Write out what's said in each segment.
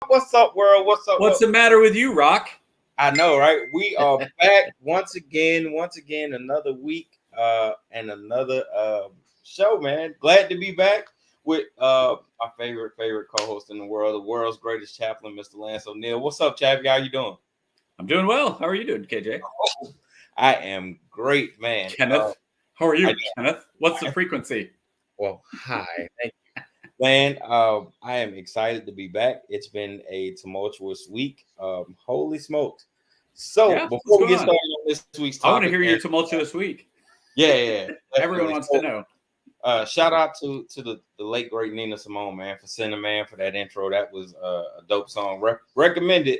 What's up, world? What's up? What's the matter with you, Rock? I know, right? We are back once again, another week and another show, man. Glad to be back with my favorite co-host in the world's greatest chaplain, Mr. Lance O'Neill. What's up, Chappie? How you doing? I'm doing well. How are you doing, KJ? I am great, man. Kenneth, how are you, Kenneth? What's the frequency? Well, hi. Thank you. Man, I am excited to be back. It's been a tumultuous week. Holy smokes. So before we get started on this week's topic, I want to hear your tumultuous week. Yeah. Everyone wants to know. Shout out to the late great Nina Simone, man, for sending man for that intro. That was a dope song. Recommended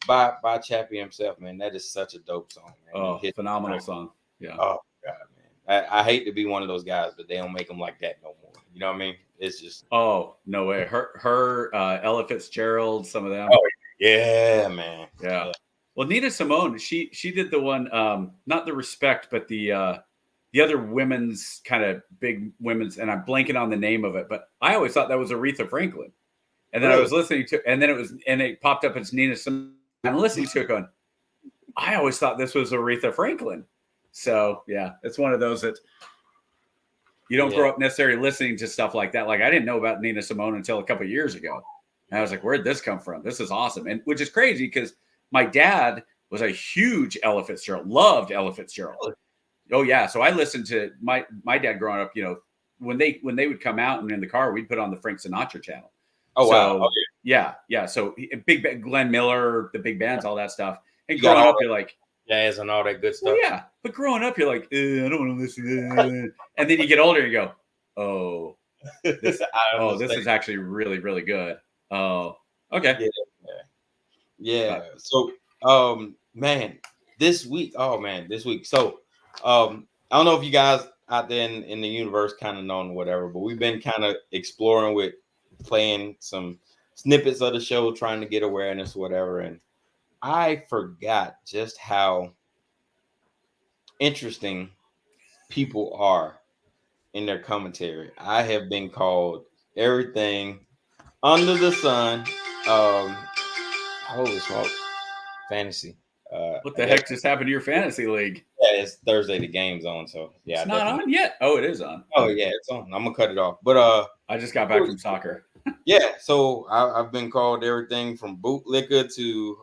by Chappie himself, man. That is such a dope song, man. Oh, phenomenal song. Yeah. Oh God, man. I hate to be one of those guys, but they don't make them like that no more. You know what I mean? It's just no way. Her Ella Fitzgerald, some of them. Oh yeah, man. Yeah. Well, Nina Simone, she did the one, not the Respect, but the other women's kind of big women's, and I'm blanking on the name of it, but I always thought that was Aretha Franklin. And then I was listening to, and then it popped up as Nina Simone. I'm listening to it going, I always thought this was Aretha Franklin. So yeah, it's one of those that you don't grow up necessarily listening to stuff like that. Like I didn't know about Nina Simone until a couple of years ago. And I was like, where'd this come from? This is awesome. And which is crazy because my dad was a huge Ella Fitzgerald, loved Ella Fitzgerald. Oh yeah. So I listened to my dad growing up, you know, when they would come out and in the car, we'd put on the Frank Sinatra channel. Oh, wow. Okay. Yeah. So big Glenn Miller, the big bands, all that stuff. And growing up, you're like, jazz and all that good stuff. Well, yeah, but growing up, you're like, I don't want to listen. And then you get older, and you go, this is actually really, really good. Oh, okay. Yeah. So, man, this week. So, I don't know if you guys out there in the universe kind of know whatever, but we've been kind of exploring with playing some snippets of the show, trying to get awareness, whatever, and I forgot just how interesting people are in their commentary. I have been called everything under the sun. Holy smoke, fantasy. What the heck just happened to your fantasy league? Yeah, it's Thursday. The game's on, so yeah. It's not on yet. Oh, it is on. Oh yeah, it's on. I'm gonna cut it off. But I just got back from soccer. Yeah, so I've been called everything from bootlicker to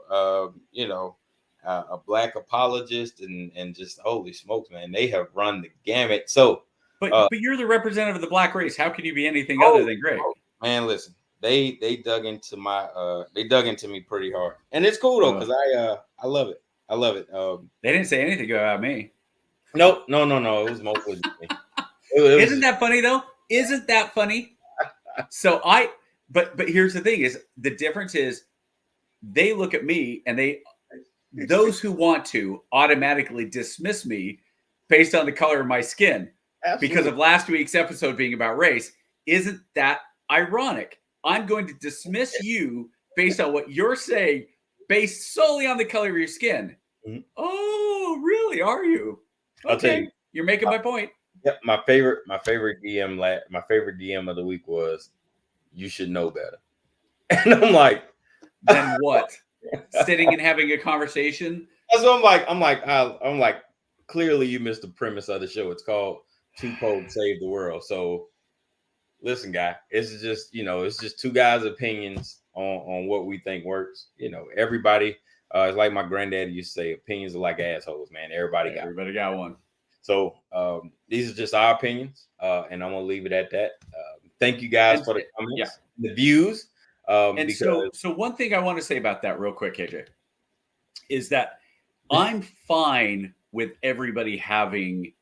a black apologist and just holy smokes, man, they have run the gamut. So, but you're the representative of the black race. How can you be anything other than great? Man, listen, they dug into me pretty hard, and it's cool though because I love it. I love it. They didn't say anything about me. Nope, no. It was mostly me. Isn't that funny though? Isn't that funny? So but here's the thing: is the difference is they look at me and those who want to automatically dismiss me based on the color of my skin. Absolutely. Because of last week's episode being about race. Isn't that ironic? I'm going to dismiss you based on what you're saying, based solely on the color of your skin. Mm-hmm. Oh, really? Are you? Okay, I'll tell you, you're making my point. Yep, my favorite DM of the week was, "You should know better," and I'm like, "Then what?" Sitting and having a conversation. That's what I'm like. Clearly, you missed the premise of the show. It's called "Two POGS Save the World." So, listen, guy, it's just two guys' opinions on what we think works. You know, everybody It's like my granddaddy used to say, opinions are like assholes, man. Everybody got one. So these are just our opinions, and I'm gonna leave it at that. Thank you guys for the comments, the views. So one thing I want to say about that real quick, KJ, is that I'm fine with everybody having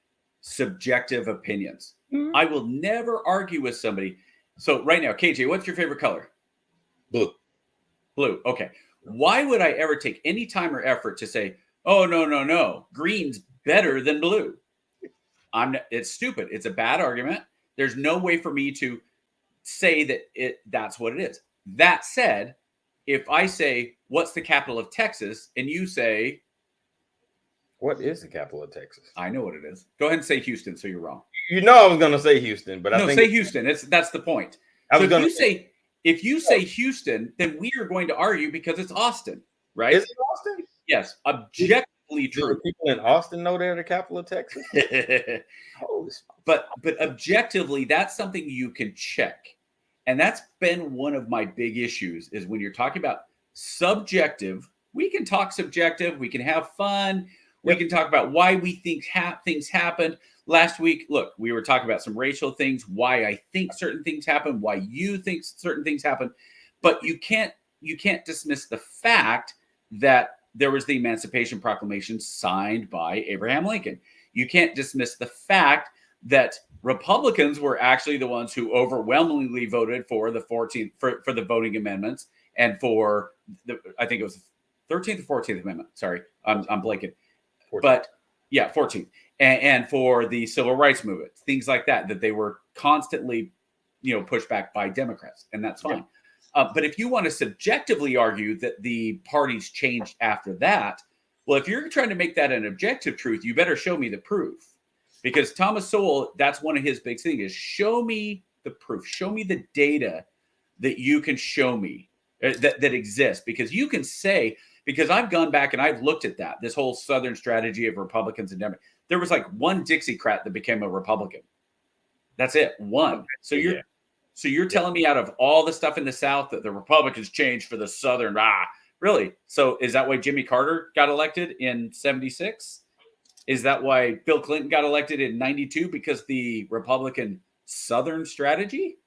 subjective opinions. Mm-hmm. I will never argue with somebody. So right now, KJ, what's your favorite color? Blue. Blue. Okay. Why would I ever take any time or effort to say, oh, no, green's better than blue? It's stupid. It's a bad argument. There's no way for me to say that that's what it is. That said, if I say, what's the capital of Texas? And you say, what is the capital of Texas? I know what it is. Go ahead and say Houston, so you're wrong. You know I was going to say Houston, but I think... say Houston. That's the point. So if you say Houston, then we are going to argue because it's Austin, right? Is it Austin? Yes. Objectively true. Do people in Austin know they're the capital of Texas? But objectively, that's something you can check. And that's been one of my big issues is when you're talking about subjective, we can talk subjective, we can have fun, we can talk about why we think things happened. Last week, look, we were talking about some racial things, why I think certain things happen, why you think certain things happen. But you can't dismiss the fact that there was the Emancipation Proclamation signed by Abraham Lincoln. You can't dismiss the fact that Republicans were actually the ones who overwhelmingly voted for the 14th for the voting amendments and for I think it was the 13th or 14th Amendment. Sorry, I'm blanking. 14th. But yeah, 14th. And for the civil rights movement, things like that they were constantly, pushed back by Democrats, and that's fine. Yeah. But if you want to subjectively argue that the parties changed after that, well, if you're trying to make that an objective truth, you better show me the proof. Because Thomas Sowell, that's one of his big things is show me the proof, show me the data that you can show me that exists. Because you can say, because I've gone back and I've looked at this whole Southern strategy of Republicans and Democrats. There was like one Dixiecrat that became a Republican. That's it, one. So you're telling me out of all the stuff in the South that the Republicans changed for the Southern, really? So is that why Jimmy Carter got elected in 76? Is that why Bill Clinton got elected in 92? Because the Republican Southern strategy?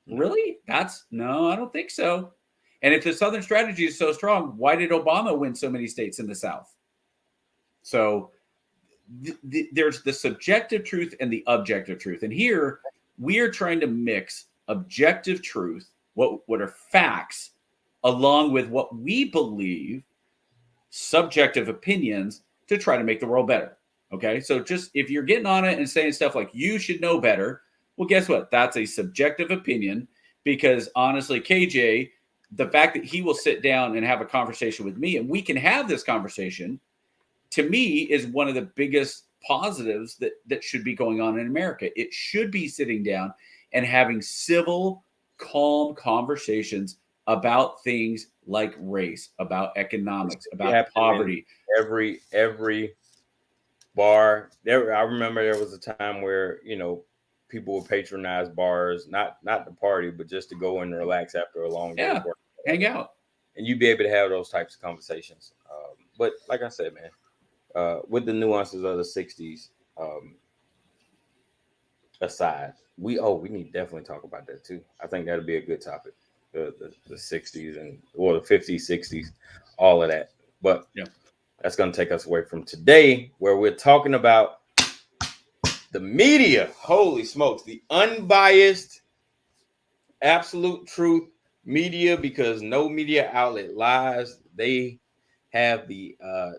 Really? No, I don't think so. And if the Southern strategy is so strong, why did Obama win so many states in the South? So there's the subjective truth and the objective truth. And here we are trying to mix objective truth, what are facts, along with what we believe, subjective opinions, to try to make the world better. Okay. So just if you're getting on it and saying stuff like you should know better, well, guess what? That's a subjective opinion because honestly, KJ, the fact that he will sit down and have a conversation with me and we can have this conversation, to me, is one of the biggest positives that should be going on in America. It should be sitting down and having civil, calm conversations about things like race, about economics, about poverty. Every bar. I remember there was a time where people would patronize bars, not the party, but just to go and relax after a long day of work, hang out, and you'd be able to have those types of conversations. But like I said, man, with the nuances of the '60s aside, we need to definitely talk about that too. I think that'd be a good topic. The 60s or the 50s, 60s, all of that. But that's going to take us away from today, where we're talking about the media. Holy smokes, the unbiased, absolute truth media, because no media outlet lies. They have the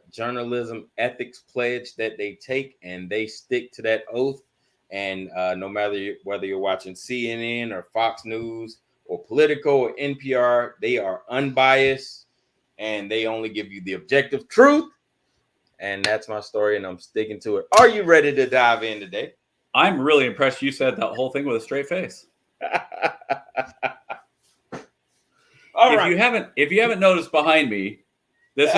journalism ethics pledge that they take, and they stick to that oath. And no matter whether you're watching CNN or Fox News or Politico or NPR, they are unbiased and they only give you the objective truth. And that's my story, and I'm sticking to it. Are you ready to dive in today? I'm really impressed you said that whole thing with a straight face. All right. If you haven't noticed behind me, this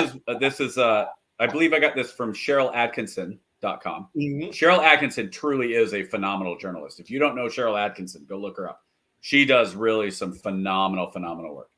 is I believe I got this from CherylAtkinson.com. Mm-hmm. Cheryl Atkinson truly is a phenomenal journalist. If you don't know Cheryl Atkinson, go look her up. She does really some phenomenal work.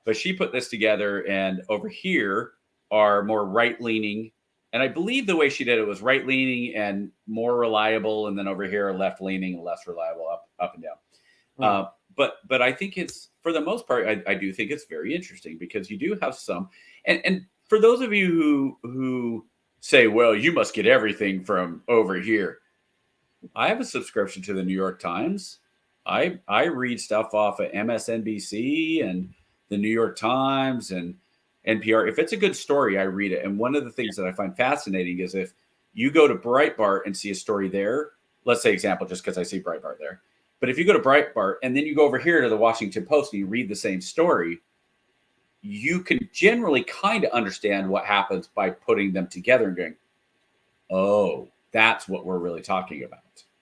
But she put this together, and over here are more right-leaning. And I believe the way she did it was right-leaning and more reliable, and then over here are left-leaning and less reliable, up and down. But I think it's, for the most part, I do think it's very interesting, because you do have some, and for those of you who say, well, you must get everything from over here. I have a subscription to the New York Times. I read stuff off of MSNBC and the New York Times and NPR. If it's a good story, I read it. And one of the things that I find fascinating is if you go to Breitbart and see a story there, let's say example, just because I see Breitbart there. But if you go to Breitbart and then you go over here to the Washington Post and you read the same story, you can generally kind of understand what happens by putting them together and going, oh, that's what we're really talking about.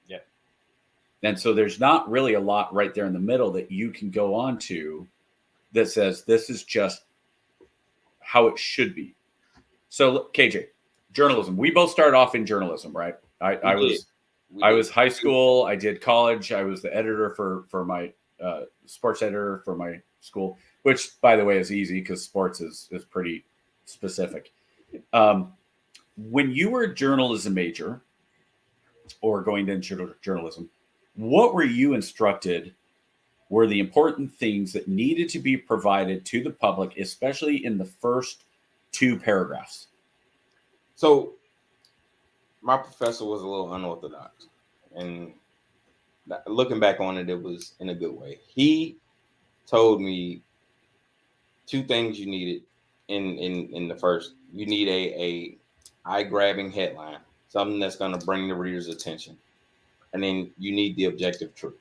Yeah. And so there's not really a lot right there in the middle that you can go on to that says this is just how it should be. So KJ, journalism. We both started off in journalism, right? I was high school. I did college. I was the editor for my sports editor for my school, which, by the way, is easy because sports is pretty specific. When you were a journalism major or going into journalism, what were you instructed were the important things that needed to be provided to the public, especially in the first 2 paragraphs? So my professor was a little unorthodox, and looking back on it, it was in a good way. He told me 2 things you needed in the first. You need a eye-grabbing headline, something that's going to bring the reader's attention, and then you need the objective truth.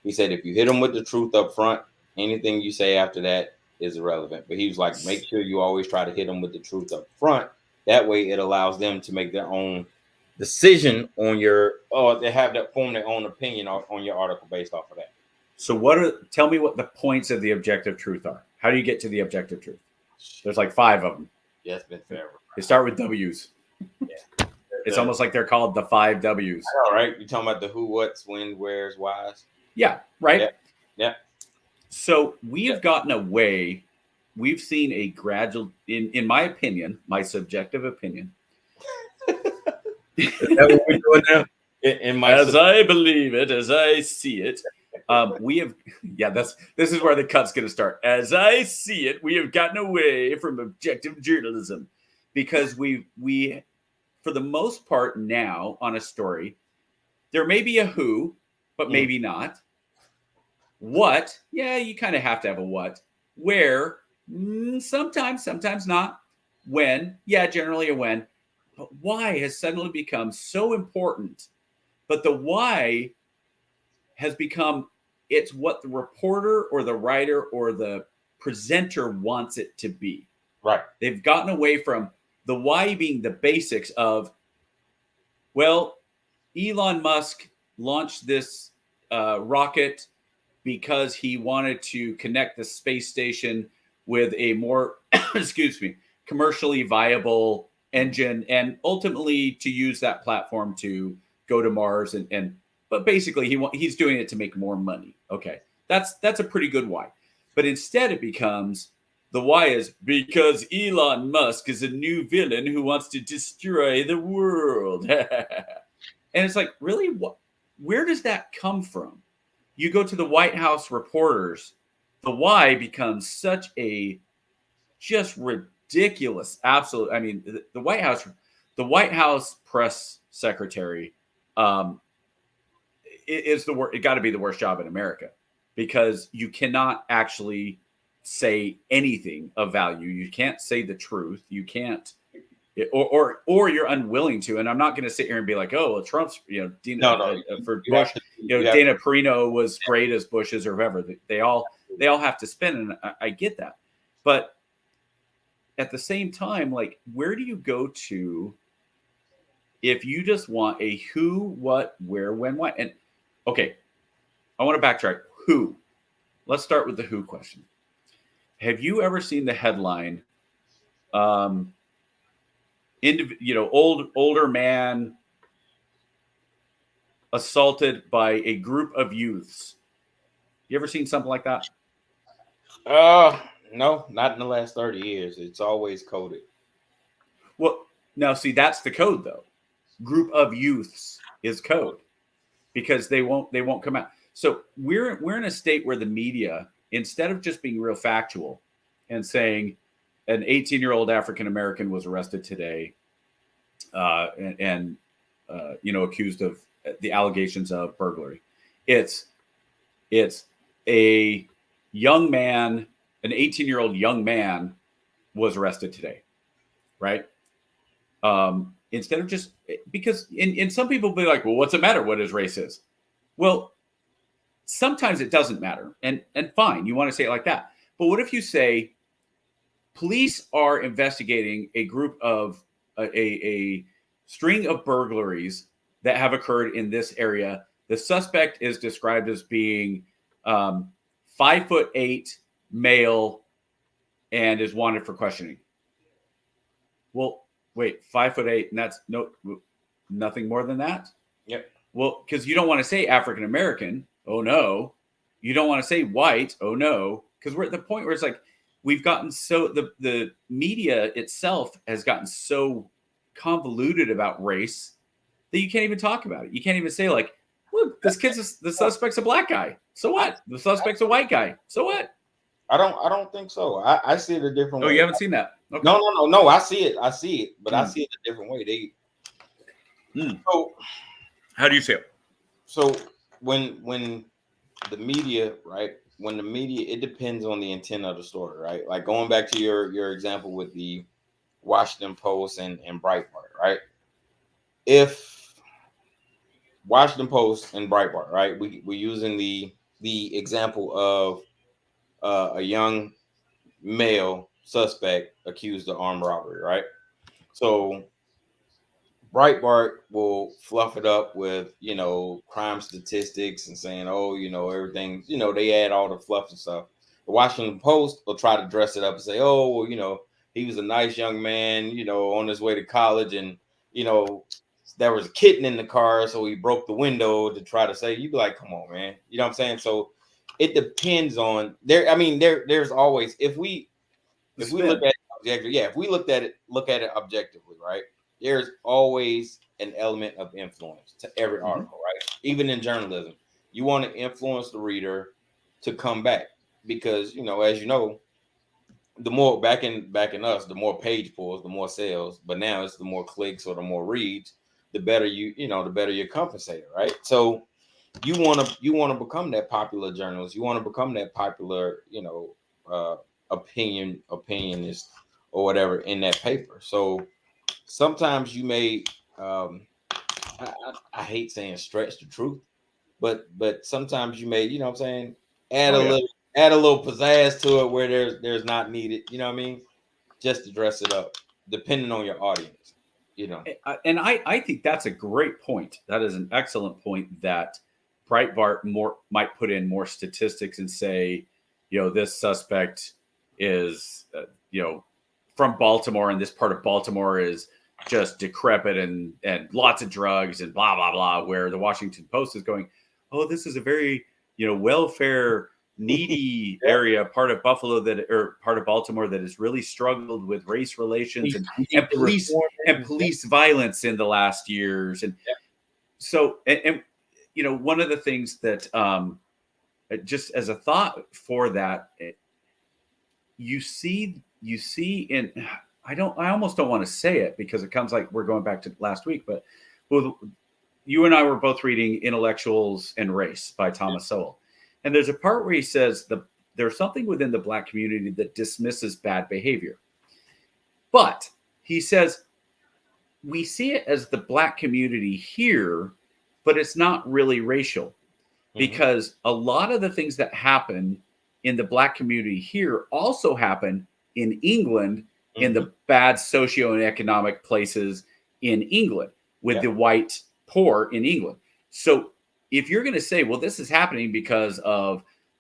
He said if you hit them with the truth up front, anything you say after that is irrelevant. But he was like, make sure you always try to hit them with the truth up front. That way it allows them to make their own decision on they have that form their own opinion on your article based off of that. So tell me what the points of the objective truth are. How do you get to the objective truth? There's like 5 of them. Yeah, it's been forever. They start with W's. Yeah. It's almost like they're called the 5 W's. All right. You're talking about the who, what's, when, where's, why's. Yeah, right. Yeah. So we have gotten away. We've seen a gradual, in my opinion, my subjective opinion. Is that what we're doing now? As I believe it, as I see it, we have. Yeah, this is where the cut's going to start. As I see it, we have gotten away from objective journalism because we, for the most part, now on a story, there may be a who, but maybe not. What? Yeah, you kind of have to have a what. Where? Sometimes not. When? Yeah, generally a when. But why has suddenly become so important. But the why has become, it's what the reporter or the writer or the presenter wants it to be. Right. They've gotten away from the why being the basics of, well, Elon Musk launched this rocket because he wanted to connect the space station with a more, commercially viable engine, and ultimately to use that platform to go to Mars. But basically he's doing it to make more money. Okay, that's a pretty good why. But instead it becomes, the why is because Elon Musk is a new villain who wants to destroy the world. And it's like, really, what? Where does that come from? You go to the White House reporters, the why becomes such a just ridiculous, absolute. I mean, the White House press secretary is the worst. It got to be the worst job in America, because you cannot actually say anything of value. You can't say the truth. You can't. Or you're unwilling to, and I'm not going to sit here and be like, oh, well, Trump's, for Bush, Dana Perino was great as Bush's or whoever. They all have to spin, and I get that, but at the same time, like, where do you go to if you just want a who, what, where, when, why? And okay, I want to backtrack. Who? Let's start with the who question. Have you ever seen the headline? Older man assaulted by a group of youths. You ever seen something like that? No, not in the last 30 years. It's always coded. Well, now see, that's the code though. Group of youths is code because they won't come out. So we're in a state where the media, instead of just being real factual and saying an 18-year-old African American was arrested today, and accused of the allegations of burglary. It's a young man, an 18-year-old young man was arrested today, right? Instead of just because in some people be like, well, what's it matter what his race is? Well, sometimes it doesn't matter, and fine, you want to say it like that. But what if you say police are investigating a group of a string of burglaries that have occurred in this area? The suspect is described as being 5'8" male and is wanted for questioning. Well, wait, 5'8", and that's nothing more than that? Yep. Well, because you don't want to say African American. Oh no. You don't want to say white. Oh no. Because we're at the point where it's like we've gotten so the media itself has gotten so convoluted about race that you can't even talk about it. You can't even say like, look, the suspect's a black guy. So what? The suspect's a white guy. So what? I don't think so. I see it a different way. Oh, you haven't seen that? Okay. No. I see it, but I see it a different way. So how do you see it? So when the media, right? When the media, it depends on the intent of the story, right? Like going back to your example with the Washington Post and Breitbart, right? If Washington Post and Breitbart, right? We're using the example of a young male suspect accused of armed robbery, right? So Breitbart will fluff it up with, crime statistics and saying, oh, everything, they add all the fluff and stuff. The Washington Post will try to dress it up and say, oh, well, he was a nice young man, on his way to college, and, there was a kitten in the car, so he broke the window to try to say, you'd be like, come on, man. You know what I'm saying? So it depends on there's always, if we look at it objectively, if we look at it objectively, right? There's always an element of influence to every article, right? Even in journalism, you want to influence the reader to come back because, as you know, the more back in us, the more page pulls, the more sales. But now it's the more clicks or the more reads, the better the better you're compensated, right? So you want to become that popular journalist. You want to become that popular, opinionist or whatever in that paper. So sometimes you may, I hate saying stretch the truth, but sometimes you may, add a little pizzazz to it where there's not needed, just to dress it up, depending on your audience, And I think that's a great point. That is an excellent point that Breitbart might put in more statistics and say, this suspect is, from Baltimore, and this part of Baltimore is just decrepit and lots of drugs and blah, blah, blah, where the Washington Post is going, oh, this is a very, welfare needy area, part of Baltimore that has really struggled with race relations and police violence in the last years. And so, and one of the things that just as a thought for that, you see in, I almost don't want to say it because it comes like we're going back to last week, but you and I were both reading Intellectuals and Race by Thomas Sowell. And there's a part where he says there's something within the Black community that dismisses bad behavior. But he says, we see it as the Black community here, but it's not really racial because a lot of the things that happen in the Black community here also happen in England, in the bad socioeconomic places in England with the white poor in England. So if you're going to say, well, this is happening because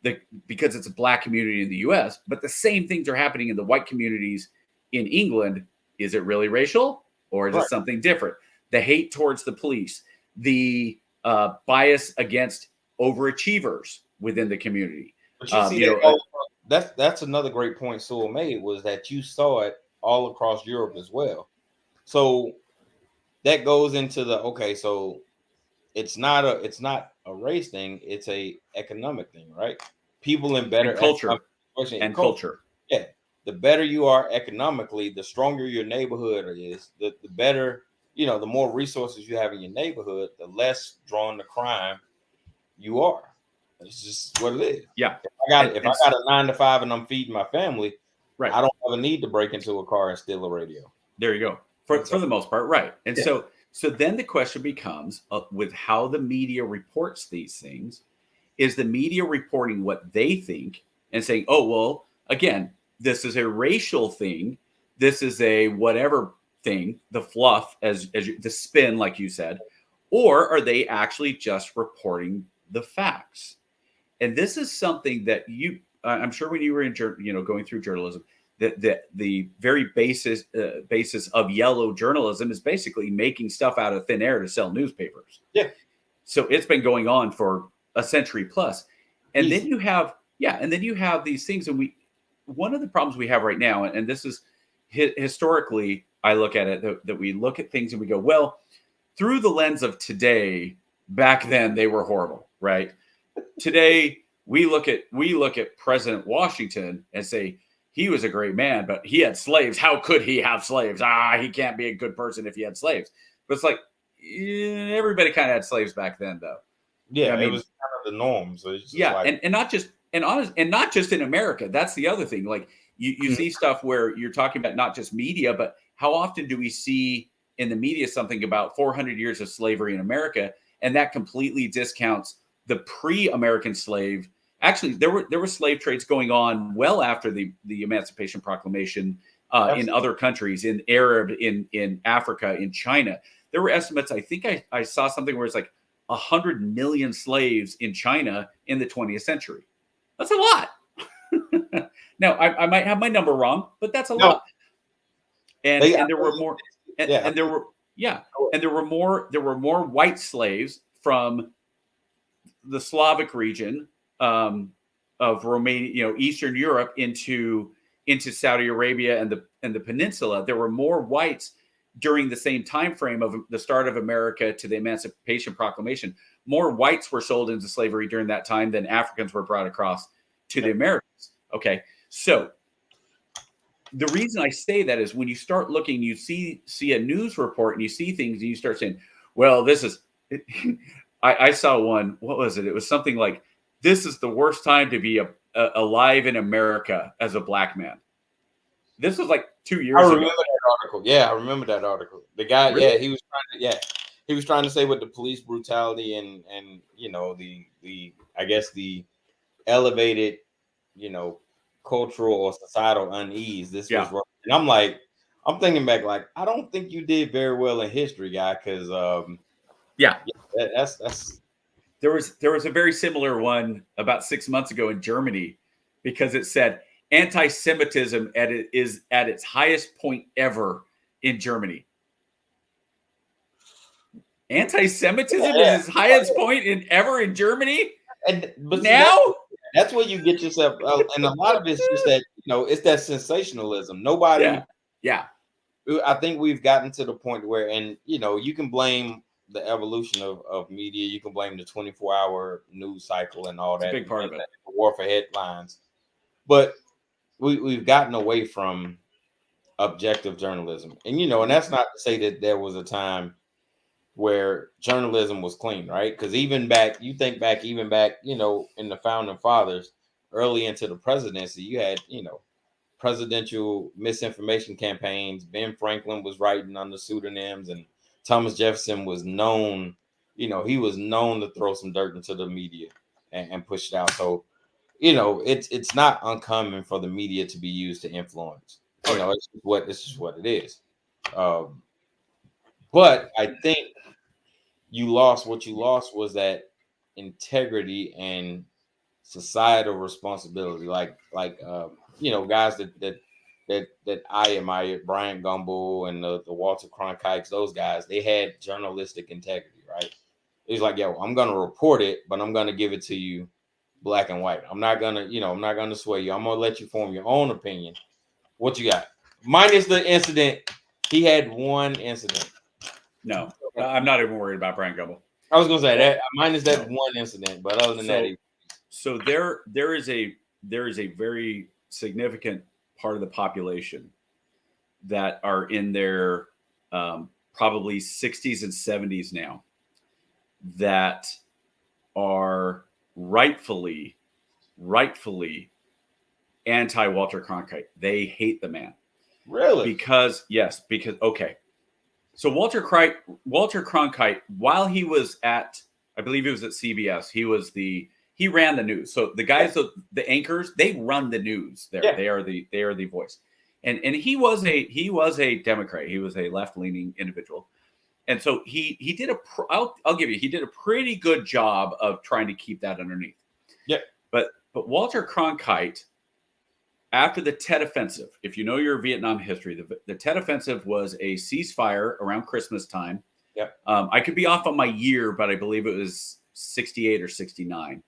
it's a Black community in the US, but the same things are happening in the white communities in England, is it really racial or is it something different? The hate towards the police, the bias against overachievers within the community. But you see that's another great point Sewell made, was that you saw it all across Europe as well. So that goes into the okay, so it's not a race thing, it's a economic thing, right? People in better And culture. economic situation And culture. yeah, the better you are economically, the stronger your neighborhood is, the better, the more resources you have in your neighborhood, the less drawn to crime you are. It's just what it is. Yeah. If I got a 9 to 5 and I'm feeding my family, right, I don't have a need to break into a car and steal a radio. There you go. For the most part, right. And Yeah. so then the question becomes, with how the media reports these things, is the media reporting what they think and saying, oh, well, again, this is a racial thing, this is a whatever thing, the fluff, the spin, like you said, or are they actually just reporting the facts? And this is something that I'm sure when you were going through journalism, the very basis of yellow journalism is basically making stuff out of thin air to sell newspapers. Yeah. So it's been going on for a century plus. And then you have these things, and one of the problems we have right now, and this is historically, I look at it that we look at things and we go, well, through the lens of today, back then they were horrible, right? Today we look at President Washington and say he was a great man, but he had slaves. How could he have slaves? He can't be a good person if he had slaves. But it's like everybody kind of had slaves back then, though. Yeah, it was kind of the norm. So it's just not just in America. That's the other thing. Like you see stuff where you're talking about not just media, but how often do we see in the media something about 400 years of slavery in America, and that completely discounts the pre-American slave. Actually, there were slave trades going on well after the Emancipation Proclamation in other countries, in Arab, in Africa, in China. There were estimates. I think I saw something where it's like 100 million slaves in China in the 20th century. That's a lot. Now, I might have my number wrong, but that's a lot. And there were more. And there were more white slaves from the Slavic region of Romania, Eastern Europe into Saudi Arabia and the peninsula. There were more whites during the same time frame of the start of America to the Emancipation Proclamation. More whites were sold into slavery during that time than Africans were brought across to the Americas. Okay, so the reason I say that is when you start looking, you see a news report and you see things and you start saying, well, this is I saw one. What was it? It was something like, this is the worst time to be alive in America as a black man. This was like 2 years ago. I remember that article. Yeah, I remember that article. The guy, really? He was trying to say with the police brutality and the I guess the elevated, cultural or societal unease. This was wrong. And I'm thinking back, like, I don't think you did very well in history, guy, because that's there was a very similar one about 6 months ago in Germany, because it said anti-Semitism is at its highest point ever in Germany. Anti-Semitism is its highest point ever in Germany. But now that's where you get yourself, and a lot of it's just that it's that sensationalism. Nobody, I think we've gotten to the point where, and you can blame the evolution of media, you can blame the 24-hour news cycle and all that. It's a big part of it. The war for headlines, but we've gotten away from objective journalism, and and that's not to say that there was a time where journalism was clean, right? Because even back in the founding fathers, early into the presidency, you had presidential misinformation campaigns. Ben Franklin was writing under pseudonyms, and Thomas Jefferson was known, he was known to throw some dirt into the media and push it out. So, it's not uncommon for the media to be used to influence. It's just what it is. But I think what you lost was that integrity and societal responsibility. Like guys that I admire, Brian Gumbel and the Walter Cronkikes, those guys, they had journalistic integrity, right? It's like, I'm gonna report it, but I'm gonna give it to you black and white. I'm not gonna sway you. I'm gonna let you form your own opinion. What you got? Minus the incident. He had one incident. No, I'm not even worried about Brian Gumble. I was gonna say that minus that one incident, but other than that, so there is a very significant part of the population that are in their probably 60s and 70s now that are rightfully anti Walter Cronkite. They hate the man. Really? Because okay. So Walter Cronkite, while he was at, I believe he was at CBS, he ran the news. So the guys, the anchors, they run the news there. Yeah. They are the voice. And he was a Democrat. He was a left-leaning individual. And so he did I'll give you, he did a pretty good job of trying to keep that underneath. Yeah. But Walter Cronkite, after the Tet Offensive, if you know your Vietnam history, the Tet Offensive was a ceasefire around Christmas time. Yep. I could be off on my year, but I believe it was 68 or 69.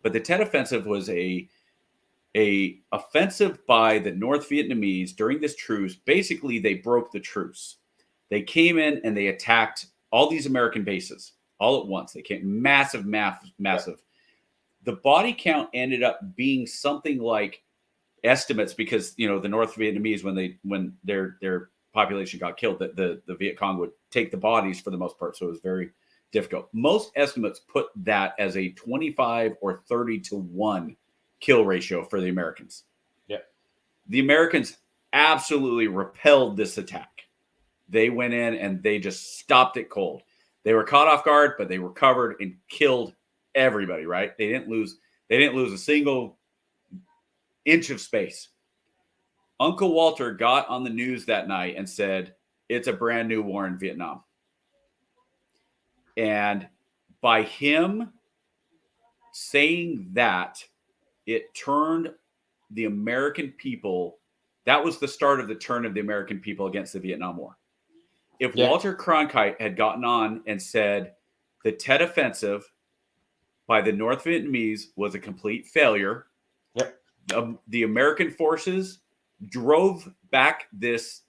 But the Tet Offensive was a offensive by the North Vietnamese during this truce. Basically, they broke the truce. They came in and they attacked all these American bases all at once. They came massive. Yep. The body count ended up being something like estimates, because the North Vietnamese, when their population got killed, that the Viet Cong would take the bodies for the most part, so it was very difficult. Most estimates put that as a 25 or 30-1 kill ratio for the Americans. Yeah, the Americans absolutely repelled this attack. They went in and they just stopped it cold. They were caught off guard, but they recovered and killed everybody. Right? They didn't lose a single inch of space. Uncle Walter got on the news that night and said, it's a brand new war in Vietnam. And by him saying that, it turned the American people, that was the start of the turn of the American people against the Vietnam War. If Walter Cronkite had gotten on and said the Tet Offensive by the North Vietnamese was a complete failure, the American forces drove back this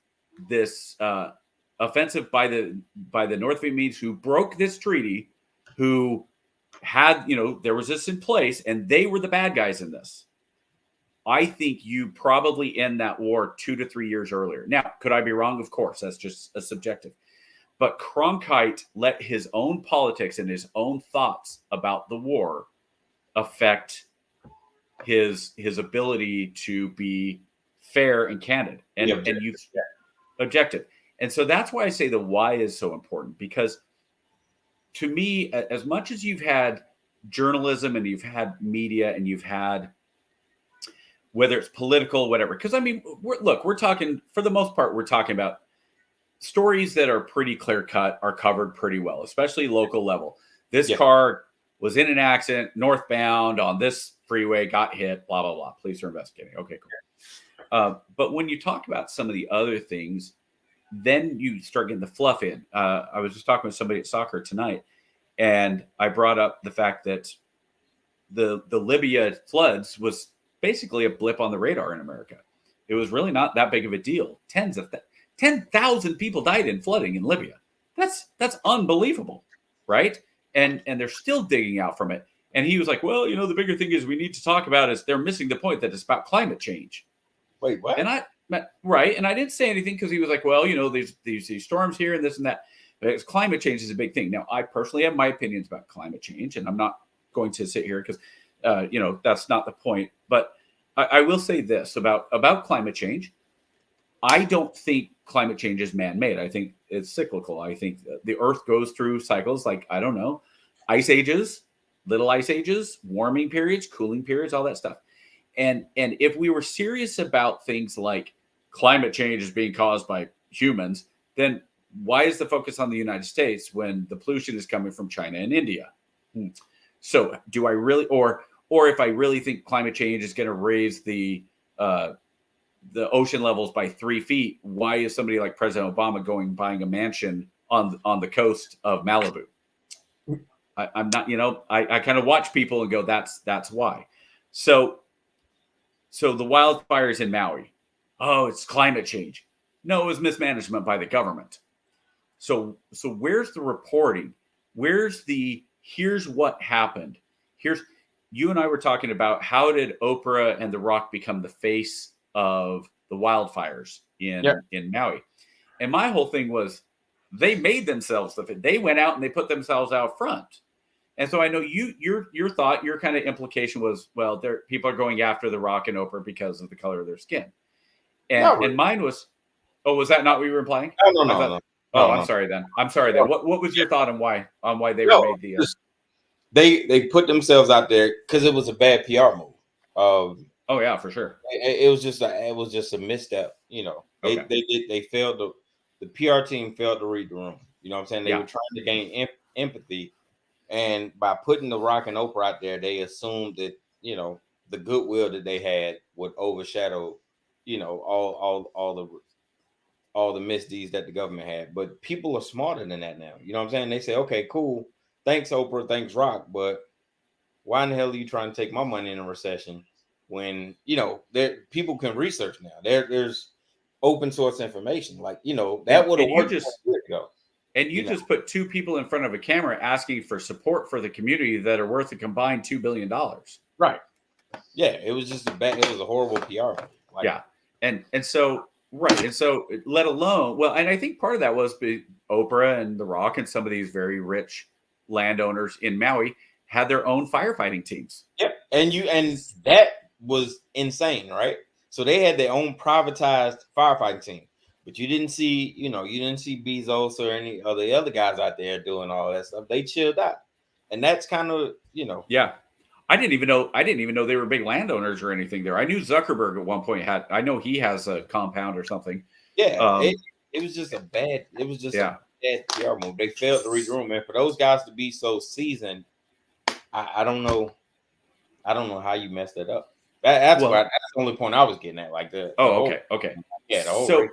offensive by the North Vietnamese, who broke this treaty, who had, there was this in place, and they were the bad guys in this. I think you probably end that war 2 to 3 years earlier. Now, could I be wrong? Of course, that's just a subjective. But Cronkite let his own politics and his own thoughts about the war affect his ability to be fair and candid and objective. And so that's why I say the why is so important, because to me, as much as you've had journalism and you've had media and you've had, whether it's political, whatever, because I mean, we're talking, for the most part, we're talking about stories that are pretty clear cut, are covered pretty well, especially local level. This car was in an accident northbound on this freeway, got hit, blah, blah, blah. Police are investigating. Okay, cool. But when you talk about some of the other things, then you start getting the fluff in. I was just talking with somebody at soccer tonight, and I brought up the fact that the Libya floods was basically a blip on the radar in America. It was really not that big of a deal. 10,000 people died in flooding in Libya. That's unbelievable, right? And they're still digging out from it. And he was like, well, the bigger thing is we need to talk about is they're missing the point that it's about climate change. Wait, what? And I didn't say anything, because he was like, well, these storms here and this and that. But climate change is a big thing. Now, I personally have my opinions about climate change, and I'm not going to sit here because, that's not the point. But I will say this about climate change. I don't think climate change is man-made. I think it's cyclical. I think the Earth goes through cycles like, I don't know, ice ages, little ice ages, warming periods, cooling periods, all that stuff. And if we were serious about things like climate change is being caused by humans, then why is the focus on the United States when the pollution is coming from China and India? So do I really, or if I really think climate change is going to raise the ocean levels by 3 feet, why is somebody like President Obama buying a mansion on the coast of Malibu? I'm not, I kind of watch people and go, that's why. So the wildfires in Maui, oh, it's climate change. No, it was mismanagement by the government. So where's the reporting? Where's the here's what happened? Here's you and I were talking about how did Oprah and The Rock become the face of the wildfires in Maui? And my whole thing was they made themselves they went out and they put themselves out front. And so I know your thought, your kind of implication was, well, people are going after The Rock and Oprah because of the color of their skin. And mine was, oh, was that not what you were implying? No. I'm sorry then. What was your thought on why they were made the they put themselves out there because it was a bad PR move. Oh yeah, for sure. It was just a misstep. They failed the PR team failed to read the room. You know what I'm saying? They were trying to gain empathy, and by putting The Rock and Oprah out there, they assumed that the goodwill that they had would overshadow all the misdeeds that the government had. But people are smarter than that now. You know what I'm saying? They say, okay, cool. Thanks, Oprah. Thanks, Rock. But why in the hell are you trying to take my money in a recession when, people can research now? There's open source information. Like, that would have worked years ago. And you just put two people in front of a camera asking for support for the community that are worth a combined $2 billion. Right. Yeah. It was just it was a horrible PR. And so, right. And so, let alone, well, and I think part of that was Oprah and The Rock and some of these very rich landowners in Maui had their own firefighting teams. Yep. And that was insane, right? So they had their own privatized firefighting team. But you didn't see, Bezos or any of the other guys out there doing all that stuff. They chilled out. And that's kind of, Yeah. I didn't even know they were big landowners or anything there. I knew Zuckerberg at one point I know he has a compound or something. Yeah. It was just a bad PR move. They failed to read the room, man. For those guys to be so seasoned, I don't know how you messed it up. That's the only point I was getting at. Like okay. Yeah, the whole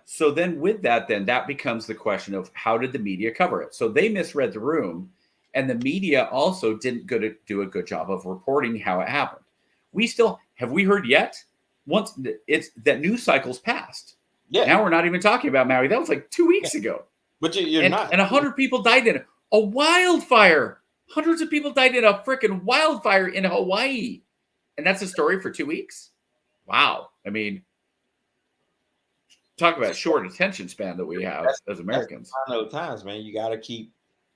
so then with that, that becomes the question of how did the media cover it? So they misread the room, and the media also didn't do a good job of reporting how it happened. Have we heard yet? Once it's that news cycle's passed. Yeah. Now we're not even talking about Maui. That was like 2 weeks ago. But you're not. And 100 people died in a wildfire. Hundreds of people died in a freaking wildfire in Hawaii. And that's a story for 2 weeks? Wow. I mean, talk about short attention span that we have as Americans. That's one of those times, man. You got to keep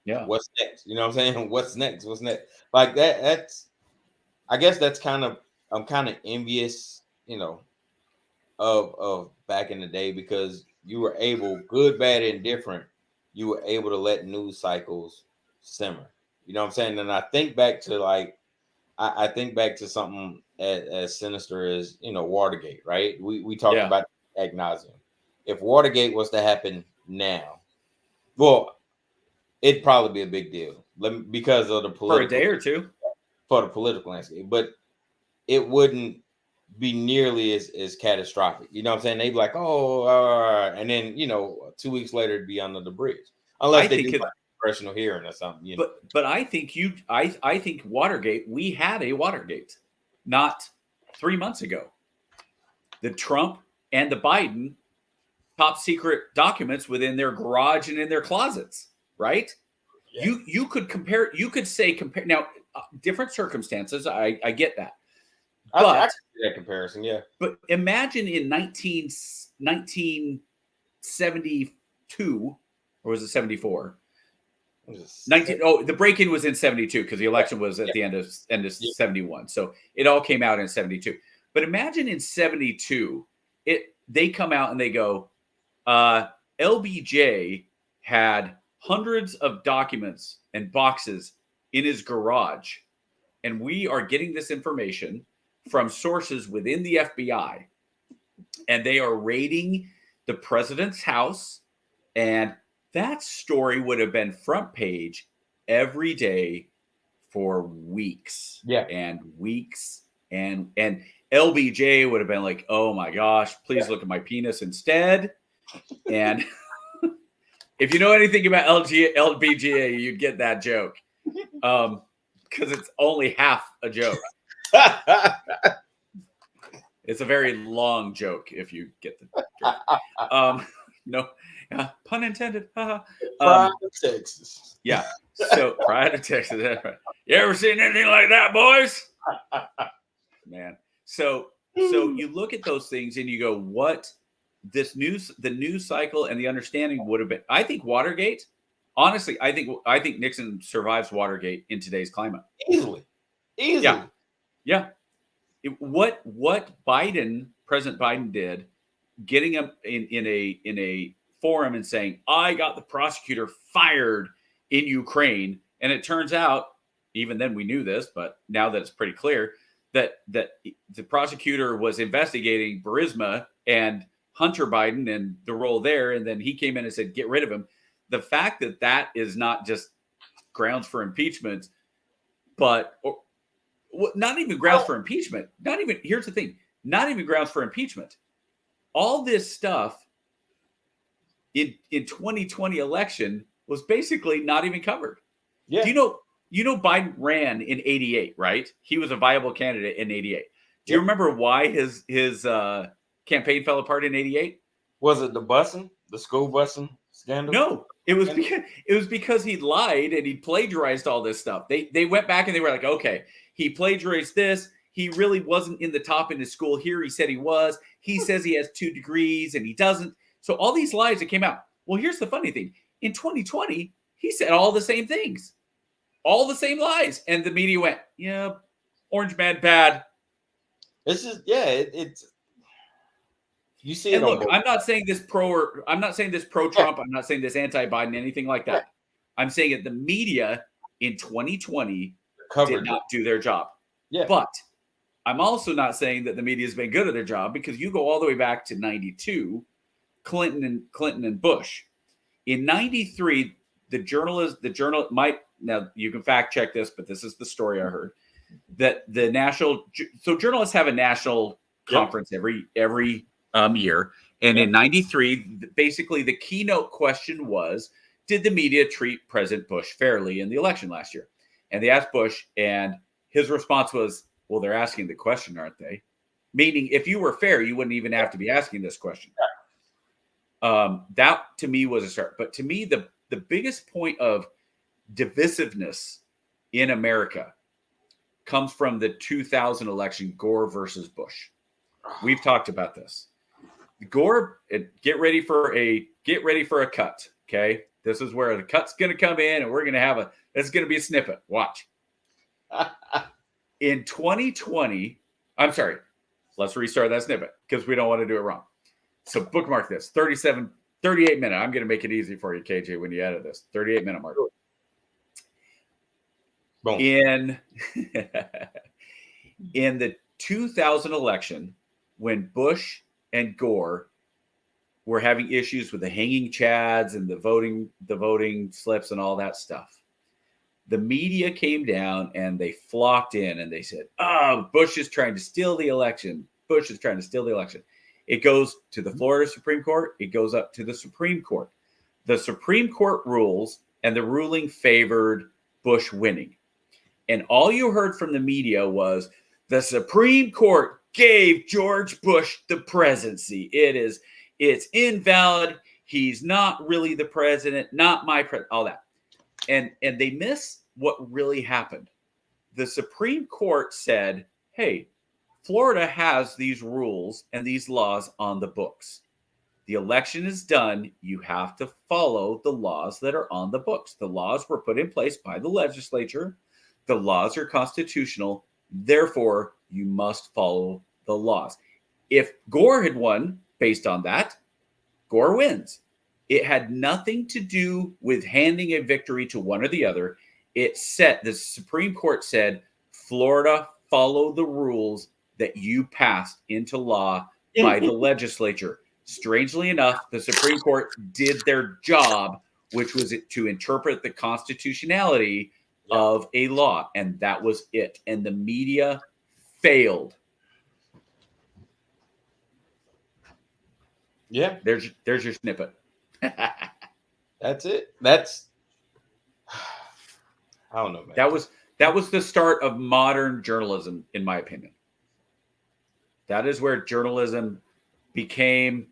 what's next. You know what I'm saying? What's next? Like that's I guess that's I'm kind of envious, of back in the day, because you were able, good, bad, and different, you were able to let news cycles simmer. You know what I'm saying? And I think back to I think back to something as sinister as, Watergate, right? We talked about ad nauseum. If Watergate was to happen now, well, it'd probably be a big deal because of the political, for a day or two, for the political landscape, but it wouldn't be nearly as catastrophic. You know what I'm saying? They'd be like, oh, and then 2 weeks later it'd be under the bridge, unless they do congressional hearing or something. But I think I think Watergate. We had a Watergate, not 3 months ago. The Trump and the Biden top secret documents within their garage and in their closets, right? Yeah. You could compare. You could say compare. Now, different circumstances. I get that. But I can see that comparison, yeah. But imagine in 1972, or was it 74? The break-in was in 72 because the election was at the end of 71. So it all came out in 72. But imagine in 72, they come out and they go, LBJ had hundreds of documents and boxes in his garage, and we are getting this information from sources within the FBI, and they are raiding the president's house, and that story would have been front page every day for weeks. And weeks. And LBJ would have been like, oh my gosh, please look at my penis instead. And if you know anything about LBJ, you'd get that joke. because it's only half a joke. It's a very long joke if you get the joke. No, pun intended. Pride of Texas. Yeah. So Pride of Texas. You ever seen anything like that, boys? Man. So you look at those things and you go, what the news cycle and the understanding would have been. I think Watergate. Honestly, I think Nixon survives Watergate in today's climate Easily. Yeah. What President Biden did, getting him in a forum and saying, I got the prosecutor fired in Ukraine. And it turns out, even then we knew this, but now that it's pretty clear, that the prosecutor was investigating Burisma and Hunter Biden and the role there. And then he came in and said, get rid of him. The fact that is not just grounds for impeachment, but not even grounds for impeachment. Here's the thing, not even grounds for impeachment. All this stuff in 2020 election was basically not even covered. Yeah. Do you know Biden ran in 88, right? He was a viable candidate in 88. Do you remember why his campaign fell apart in 88? Was it the school busing scandal? No, it was because he lied and he plagiarized all this stuff. They went back and they were like, okay, he plagiarized this. He really wasn't in the top in his school here. He said he was. He says he has 2 degrees and he doesn't. So all these lies that came out. Well, here's the funny thing. In 2020, he said all the same things, all the same lies. And the media went, yeah, orange man bad. It's just, it's, you see and it. Look, I'm not saying this pro-Trump. I'm not saying this anti-Biden, anything like that. Yeah. I'm saying that the media in 2020 did not do their job. Yeah. But I'm also not saying that the media has been good at their job, because you go all the way back to 92, Clinton and Bush. In 93, the journal might, now you can fact check this, but this is the story I heard, that so journalists have a national conference every year. And in 93, basically the keynote question was, did the media treat President Bush fairly in the election last year? And they asked Bush, and his response was, well, they're asking the question, aren't they? Meaning, if you were fair, you wouldn't even have to be asking this question. That to me was a start. But to me, the biggest point of divisiveness in America comes from the 2000 election, Gore versus Bush. We've talked about this. Gore, get ready for a cut. Okay, this is where the cut's going to come in, and we're going to have it's going to be a snippet. Watch. In 2020, I'm sorry, let's restart that snippet because we don't want to do it wrong. So bookmark this, 38 minute. I'm going to make it easy for you, KJ, when you edit this. 38-minute mark. Boom. In the 2000 election, when Bush and Gore were having issues with the hanging chads and the voting slips and all that stuff, the media came down and they flocked in and they said, oh, Bush is trying to steal the election. Bush is trying to steal the election. It goes to the Florida Supreme Court. It goes up to the Supreme Court. The Supreme Court rules, and the ruling favored Bush winning. And all you heard from the media was the Supreme Court gave George Bush the presidency. It's invalid. He's not really the president, not my president, all that. And they miss what really happened. The Supreme Court said, hey, Florida has these rules and these laws on the books. The election is done. You have to follow the laws that are on the books. The laws were put in place by the legislature. The laws are constitutional. Therefore, you must follow the laws. If Gore had won based on that, Gore wins. It had nothing to do with handing a victory to one or the other. The Supreme Court said, Florida, follow the rules that you passed into law by the legislature. Strangely enough, the Supreme Court did their job, which was to interpret the constitutionality of a law. And that was it. And the media failed. Yeah. There's your snippet. That's it. I don't know, man. That was the start of modern journalism, in my opinion. That is where journalism became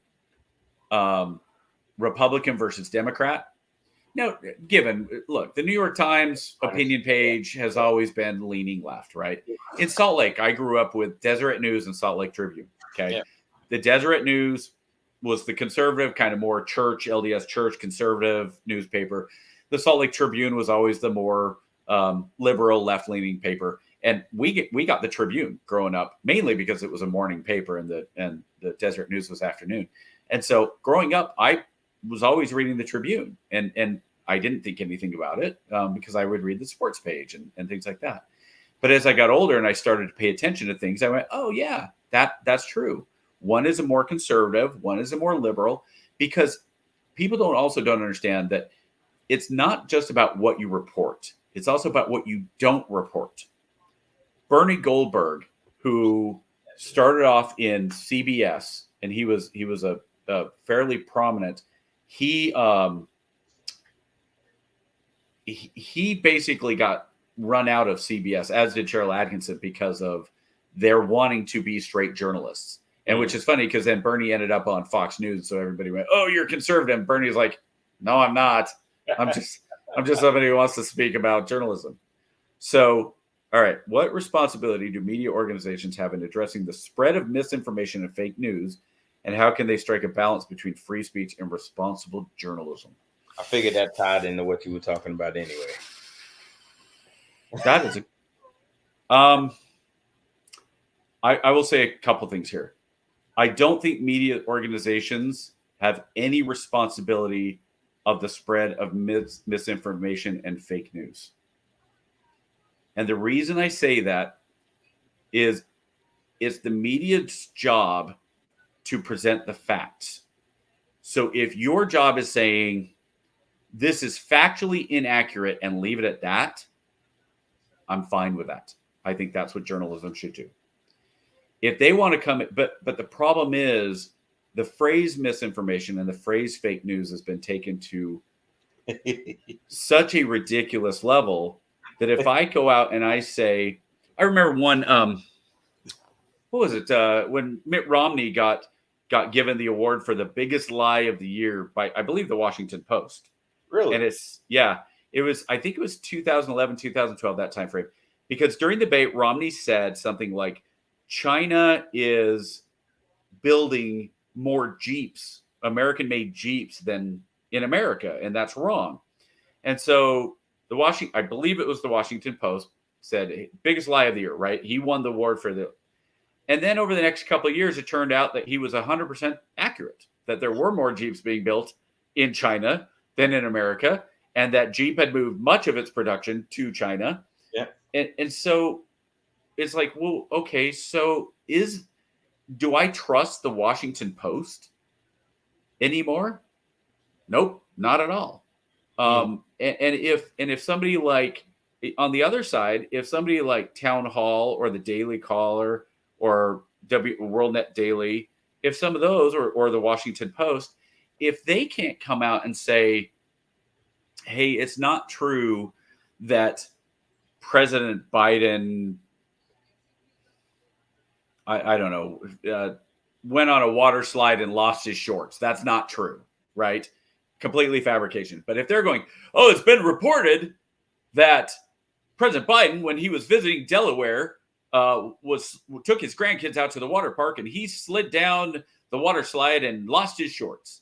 Republican versus Democrat. Now, look, the New York Times opinion page has always been leaning left, right? In Salt Lake, I grew up with Deseret News and Salt Lake Tribune. Okay. Yeah. The Deseret News was the conservative, kind of more church, LDS church, conservative newspaper. The Salt Lake Tribune was always the more liberal, left-leaning paper. And we got the Tribune growing up, mainly because it was a morning paper and the Deseret News was afternoon. And so growing up, I was always reading the Tribune, and I didn't think anything about it because I would read the sports page and things like that. But as I got older and I started to pay attention to things, I went, oh yeah, that's true. One is a more conservative, one is a more liberal, because people don't understand that it's not just about what you report. It's also about what you don't report. Bernie Goldberg, who started off in CBS, and he was a fairly prominent. He basically got run out of CBS, as did Cheryl Atkinson, because of their wanting to be straight journalists. And which is funny because then Bernie ended up on Fox News, so everybody went, "Oh, you're conservative." And Bernie's like, "No, I'm not. I'm just somebody who wants to speak about journalism." So, all right, what responsibility do media organizations have in addressing the spread of misinformation and fake news? And how can they strike a balance between free speech and responsible journalism? I figured that tied into what you were talking about anyway. That is I will say a couple things here. I don't think media organizations have any responsibility of the spread of misinformation and fake news. And the reason I say that is it's the media's job to present the facts. So if your job is saying this is factually inaccurate and leave it at that, I'm fine with that. I think that's what journalism should do. If they want to come, but the problem is the phrase misinformation and the phrase fake news has been taken to such a ridiculous level that if I go out and I say, I remember one, what was it? When Mitt Romney got given the award for the biggest lie of the year by, I believe, the Washington Post. Really? And I think it was 2011, 2012, that time frame. Because during the debate, Romney said something like, China is building more Jeeps, American-made Jeeps, than in America, and that's wrong. And so I believe it was the Washington Post, said biggest lie of the year, right? He won the award for the. And then over the next couple of years, it turned out that he was 100% accurate, that there were more Jeeps being built in China than in America, and that Jeep had moved much of its production to China. Yeah. And so it's like, well, okay, so do I trust the Washington Post anymore? Nope, not at all. And if somebody like, on the other side, if somebody like Town Hall or the Daily Caller or WorldNet Daily, if some of those or the Washington Post, if they can't come out and say, hey, it's not true that President Biden, I don't know, went on a water slide and lost his shorts. That's not true, right? Completely fabrication. But if they're going, oh, it's been reported that President Biden, when he was visiting Delaware, took his grandkids out to the water park and he slid down the water slide and lost his shorts.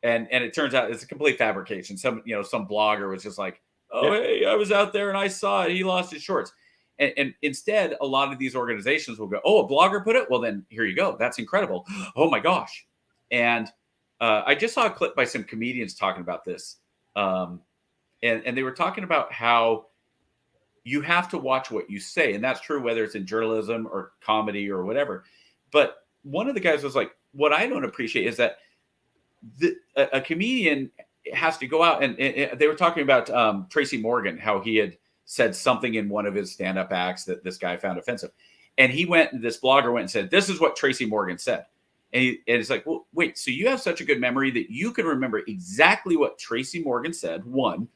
And it turns out it's a complete fabrication. Some blogger was just like, oh, yeah. Hey, I was out there and I saw it. He lost his shorts. And instead, a lot of these organizations will go, oh, a blogger put it? Well, then here you go. That's incredible. Oh, my gosh. And I just saw a clip by some comedians talking about this. And they were talking about how you have to watch what you say. And that's true whether it's in journalism or comedy or whatever. But one of the guys was like, what I don't appreciate is that a comedian has to go out. And they were talking about Tracy Morgan, how he had said something in one of his stand-up acts that this guy found offensive. And this blogger went and said, this is what Tracy Morgan said. And it's like, well, wait, so you have such a good memory that you can remember exactly what Tracy Morgan said, one.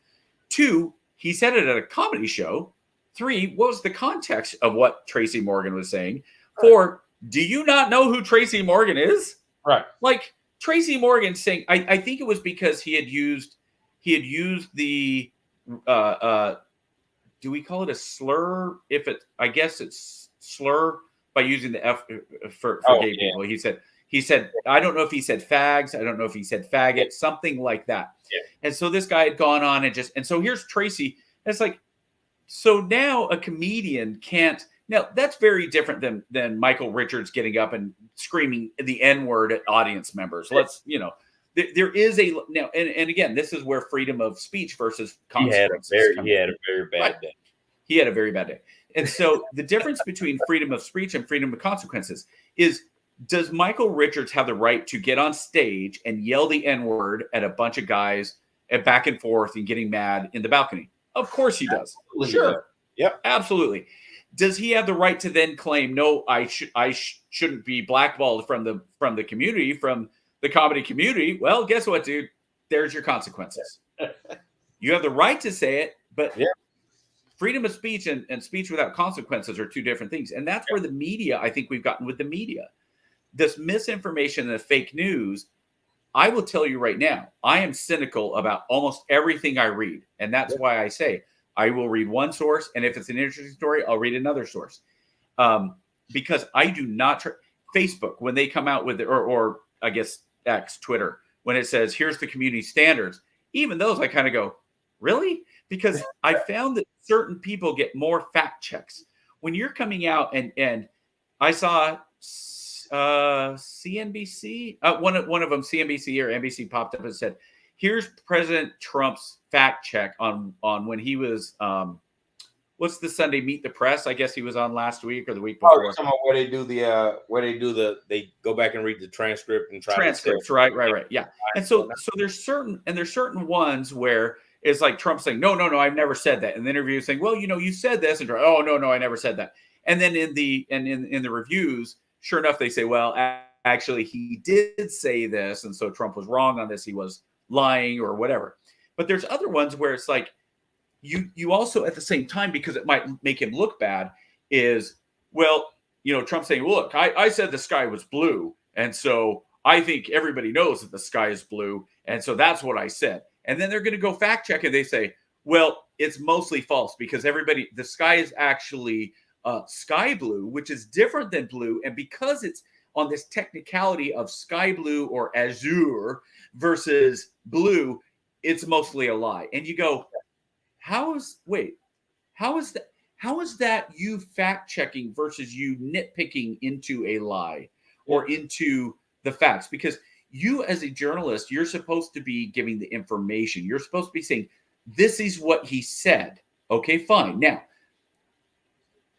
Two, he said it at a comedy show. 3, what was the context of what Tracy Morgan was saying? 4, do you not know who Tracy Morgan is? Right. Like Tracy Morgan saying, I think it was because he had used the do we call it a slur? I guess it's slur by using the F for gay people. He said, I don't know if he said fags. I don't know if he said faggot, something like that. Yeah. And so this guy had gone on and so here's Tracy. It's like, so now a comedian can't. Now that's very different than Michael Richards getting up and screaming the N-word at audience members. Let's, there is a now, and again, this is where freedom of speech versus consequences. He had a very bad day. He had a very bad day. And so the difference between freedom of speech and freedom of consequences is, does Michael Richards have the right to get on stage and yell the N-word at a bunch of guys and back and forth and getting mad in the balcony? Of course he does. Absolutely. Sure. Yep. Absolutely. Does he have the right to then claim, no, I shouldn't be blackballed from the community, from the comedy community? Well, guess what, dude? There's your consequences. You have the right to say it, but freedom of speech and speech without consequences are two different things. And that's where the media, I think we've gotten with the media. This misinformation and the fake news, I will tell you right now, I am cynical about almost everything I read. And that's why I say I will read one source. And if it's an interesting story, I'll read another source. Because I do not Facebook, when they come out with it, or I guess X, Twitter, when it says, here's the community standards, even those I kind of go, really? Because I found that certain people get more fact checks. When you're coming out and I saw CNBC, one of them, CNBC or NBC, popped up and said, here's President Trump's fact check on when he was, what's the Sunday Meet the Press? I guess he was on last week or the week before. Where they do they go back and read the transcript and try transcripts, right. Yeah. And so there's certain ones where it's like Trump saying, no, I've never said that. And the interview saying, well, you said this, and oh, no, I never said that. And then in the reviews, sure enough, they say, well, actually, he did say this, and so Trump was wrong on this. He was lying or whatever. But there's other ones where it's like you also at the same time, because it might make him look bad, is, well, Trump saying, look, I said the sky was blue, and so I think everybody knows that the sky is blue, and so that's what I said. And then they're going to go fact check and they say, well, it's mostly false because the sky is actually sky blue, which is different than blue. And because it's on this technicality of sky blue or azure versus blue, it's mostly a lie. And you go, how is that you fact checking versus you nitpicking into a lie or into the facts? Because you as a journalist, you're supposed to be giving the information. You're supposed to be saying, this is what he said. Okay, fine. Now,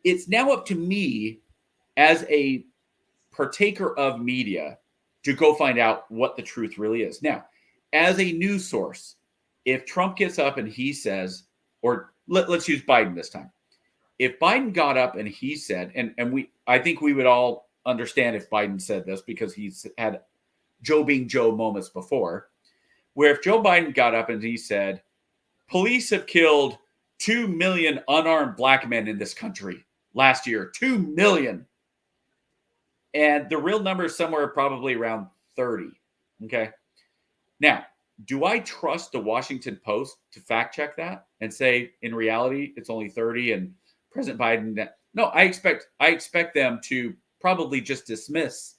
it's now up to me as a partaker of media to go find out what the truth really is. Now, as a news source, if Trump gets up and he says, or let's use Biden this time. If Biden got up and he said, I think we would all understand if Biden said this because he's had Joe being Joe moments before, where if Joe Biden got up and he said, police have killed 2 million unarmed black men in this country last year, 2 million. And the real number is somewhere probably around 30. Okay. Now, do I trust the Washington Post to fact check that and say, in reality, it's only 30 and President Biden? No, I expect them to probably just dismiss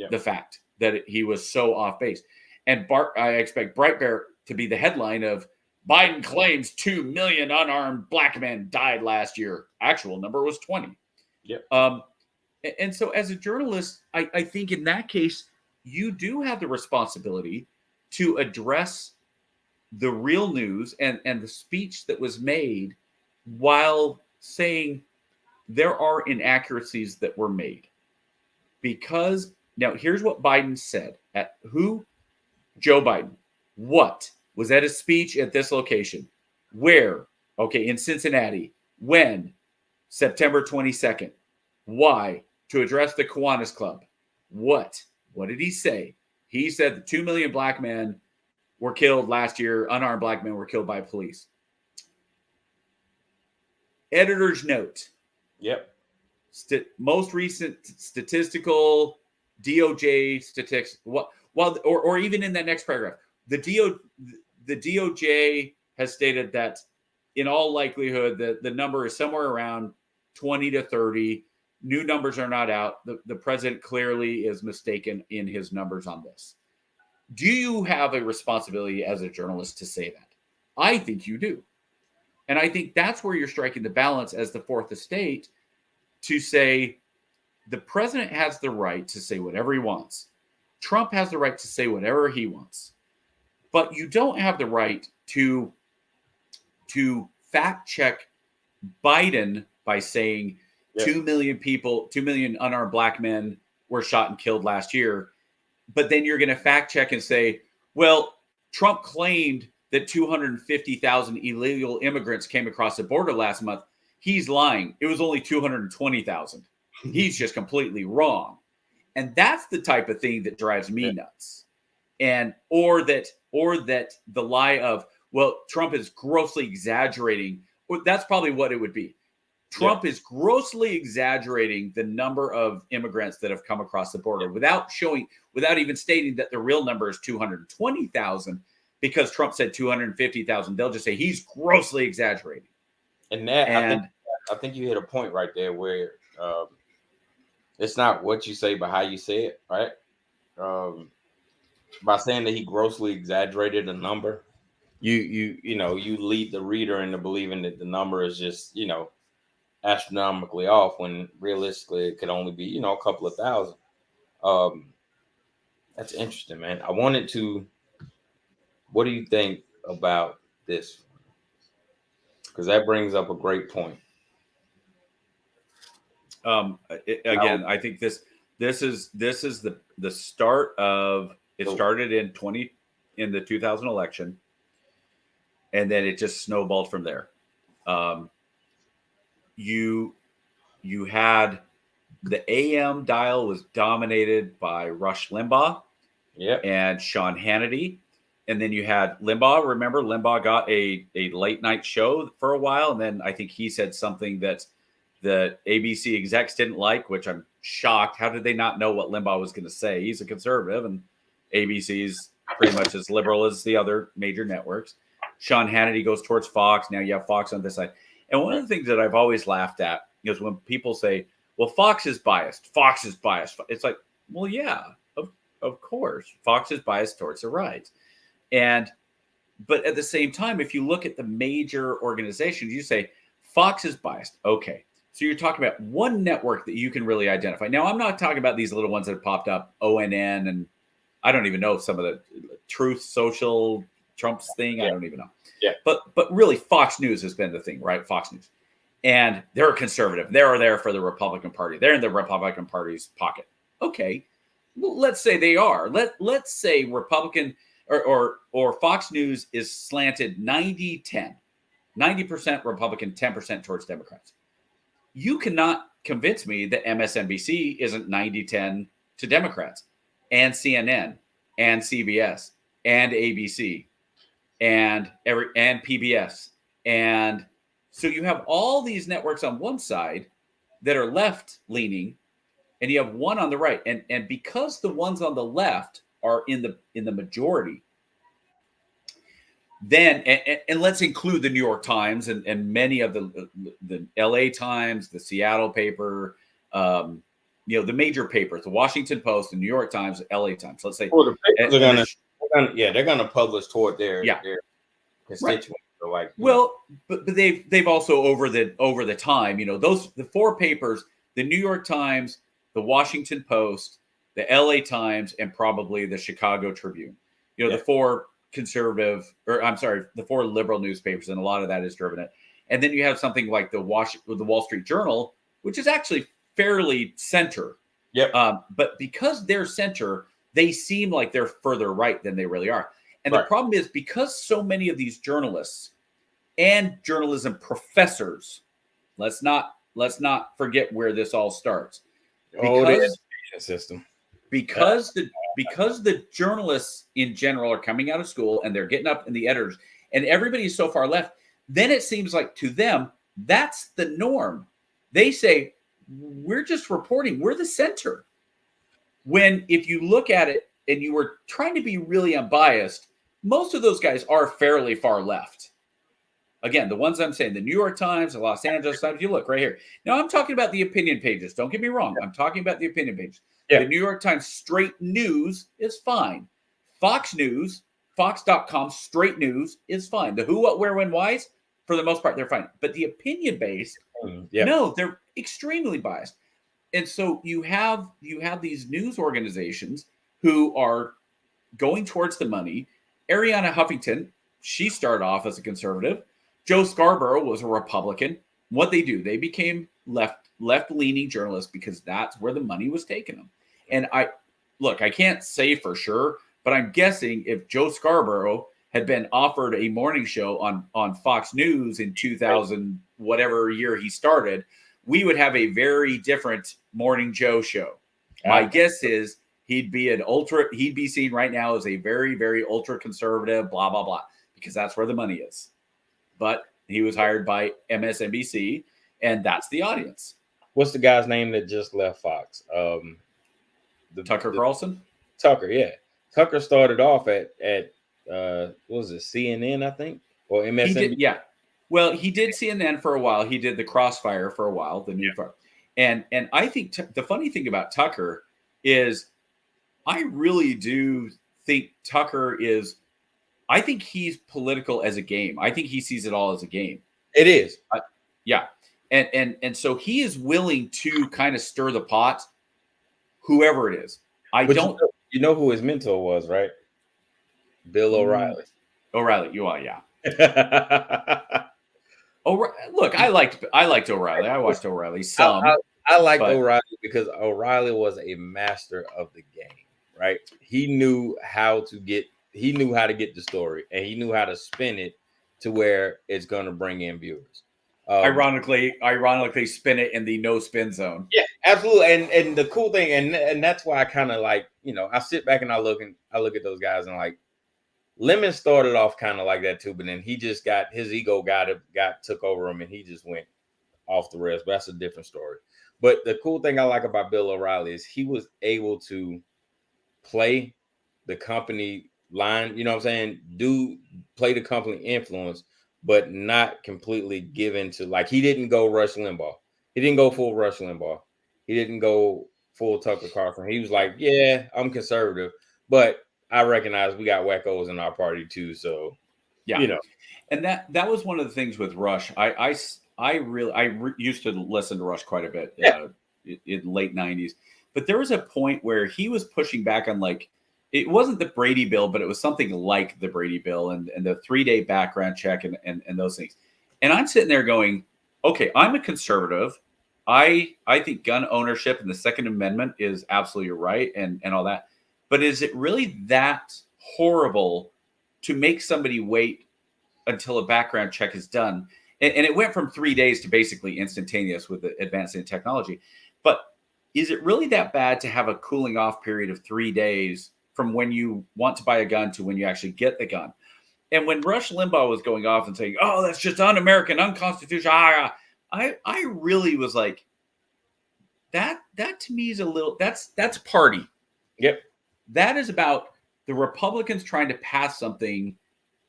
the fact that he was so off base. And I expect Breitbart to be the headline of Biden claims 2 million unarmed black men died last year. Actual number was 20. Yep. And so as a journalist, I think in that case, you do have the responsibility to address the real news and the speech that was made while saying there are inaccuracies that were made. Because now here's what Biden said. Joe Biden. What? Was that a speech at this location? Where? Okay, in Cincinnati. When? September 22nd. Why? To address the Kiwanis Club. What? What did he say? He said that 2 million black men were killed last year. Unarmed black men were killed by police. Editor's note. Yep. Most recent statistical DOJ statistics. Or even in that next paragraph, the DOJ has stated that in all likelihood the number is somewhere around 20 to 30. New numbers are not out. The president clearly is mistaken in his numbers on this. Do you have a responsibility as a journalist to say that? I think you do. And I think that's where you're striking the balance as the fourth estate to say the president has the right to say whatever he wants. Trump has the right to say whatever he wants. But you don't have the right to fact check Biden by saying 2 million unarmed black men were shot and killed last year. But then you're going to fact check and say, well, Trump claimed that 250,000 illegal immigrants came across the border last month. He's lying. It was only 220,000. He's just completely wrong. And that's the type of thing that drives me nuts. And or that the lie of, well, Trump is grossly exaggerating. Well, that's probably what it would be. Trump is grossly exaggerating the number of immigrants that have come across the border without even stating that the real number is 220,000, because Trump said 250,000. They'll just say he's grossly exaggerating. And I think you hit a point right there where it's not what you say, but how you say it, right? By saying that he grossly exaggerated a number, you lead the reader into believing that the number is just, astronomically off, when realistically it could only be, a couple of thousand. That's interesting, man. What do you think about this? Because that brings up a great point. I think this is the start of it. Started in the 2000 election, and then it just snowballed from there. You had the AM dial was dominated by Rush Limbaugh, and Sean Hannity, and then you had Limbaugh. Remember, Limbaugh got a late night show for a while, and then I think he said something that the ABC execs didn't like, which I'm shocked. How did they not know what Limbaugh was going to say? He's a conservative, and ABC's pretty much as liberal as the other major networks. Sean Hannity goes towards Fox. Now you have Fox on this side. And one of the things that I've always laughed at is when people say, well, Fox is biased. Fox is biased. It's like, well, yeah, of course. Fox is biased towards the right. But at the same time, if you look at the major organizations, you say Fox is biased. Okay. So you're talking about one network that you can really identify. Now, I'm not talking about these little ones that have popped up, ONN, and I don't even know some of the Truth Social, Trump's thing. I don't even know. Yeah. But really, Fox News has been the thing, right? Fox News. And they're conservative. They're there for the Republican Party. They're in the Republican Party's pocket. Okay. Well, let's say they are. Let's say Republican or Fox News is slanted 90-10. 90% Republican, 10% towards Democrats. You cannot convince me that MSNBC isn't 90-10 to Democrats, and CNN and CBS and ABC and PBS. And so you have all these networks on one side that are left leaning, and you have one on the right. And because the ones on the left are in the majority, then and let's include the New York Times and many of the LA Times, the Seattle paper, the major papers, the Washington Post, the New York Times, the LA Times. Let's say, well, the papers they're gonna publish toward their constituents. Right. But they've also over the time, the four papers, the New York Times, the Washington Post, the LA Times, and probably the Chicago Tribune. The four the four liberal newspapers, and a lot of that is driven it. And then you have something like the Wall Street Journal, which is actually fairly center. But because they're center, they seem like they're further right than they really are. And the problem is, because so many of these journalists and journalism professors, let's not forget where this all starts. The education system. Because the journalists in general are coming out of school and they're getting up in the editors, and everybody's so far left, then it seems like to them That's the norm. They say, we're just reporting, we're the center. When if you look at it and you were trying to be really unbiased, most of those guys are fairly far left. Again, the ones I'm saying, the New York Times, the Los Angeles Times, you look right here. Now, I'm talking about the opinion pages. Don't get me wrong. I'm talking about the opinion pages. Yeah. The New York Times straight news is fine. Fox News, Fox.com straight news is fine. The who, what, where, when, whys, for the most part, they're fine. But the opinion based, no, they're extremely biased. And so you have these news organizations who are going towards the money. Ariana Huffington, she started off as a conservative. Joe Scarborough was a Republican. What they do, they became left-leaning journalists because that's where the money was taking them. And I can't say for sure, but I'm guessing if Joe Scarborough had been offered a morning show on Fox News in 2000, whatever year he started, we would have a very different Morning Joe show. My guess is he'd be seen right now as a very, very ultra conservative, blah, blah, blah, because that's where the money is. But he was hired by MSNBC, and that's the audience. What's the guy's name that just left Fox? Tucker Carlson? Tucker, yeah. Tucker started off at what was it, CNN, I think? Or MSNBC? Yeah. Well, he did CNN for a while. He did the Crossfire for a while, the new fire. And I think the funny thing about Tucker is I really do think Tucker is – I think he's political as a game. I think he sees it all as a game. It is. Yeah. And so he is willing to kind of stir the pot, whoever it is. You know who his mentor was, right? Bill O'Reilly. O'Reilly, you are, yeah. Look, I liked O'Reilly. I watched O'Reilly some. I liked O'Reilly because O'Reilly was a master of the game, right? He knew how to get the story, and he knew how to spin it to where it's going to bring in viewers. Ironically, spin it in the no spin zone. Yeah, absolutely. And the cool thing, and that's why I kind of like, I sit back and I look at those guys and like, Lemon started off kind of like that too, but then he just got his ego took over him, and he just went off the rails. But that's a different story. But the cool thing I like about Bill O'Reilly is he was able to play the company line, you know what I'm saying? Play the company influence, but not completely give into, like, he didn't go Rush Limbaugh. He didn't go full Rush Limbaugh. He didn't go full Tucker Carlson. He was like, yeah, I'm conservative, but I recognize we got wackos in our party too. So, yeah, And that was one of the things with Rush. I used to listen to Rush quite a bit in late 90s, but there was a point where he was pushing back on, like, it wasn't the Brady Bill, but it was something like the Brady Bill and the 3-day background check and those things. And I'm sitting there going, okay, I'm a conservative. I think gun ownership and the Second Amendment is absolutely right and all that. But is it really that horrible to make somebody wait until a background check is done? And it went from 3 days to basically instantaneous with the advancing technology. But is it really that bad to have a cooling off period of 3 days from when you want to buy a gun to when you actually get the gun? And when Rush Limbaugh was going off and saying, oh, that's just un-American, unconstitutional, I really was like, that to me is a little, that's party. Yep. That is about the Republicans trying to pass something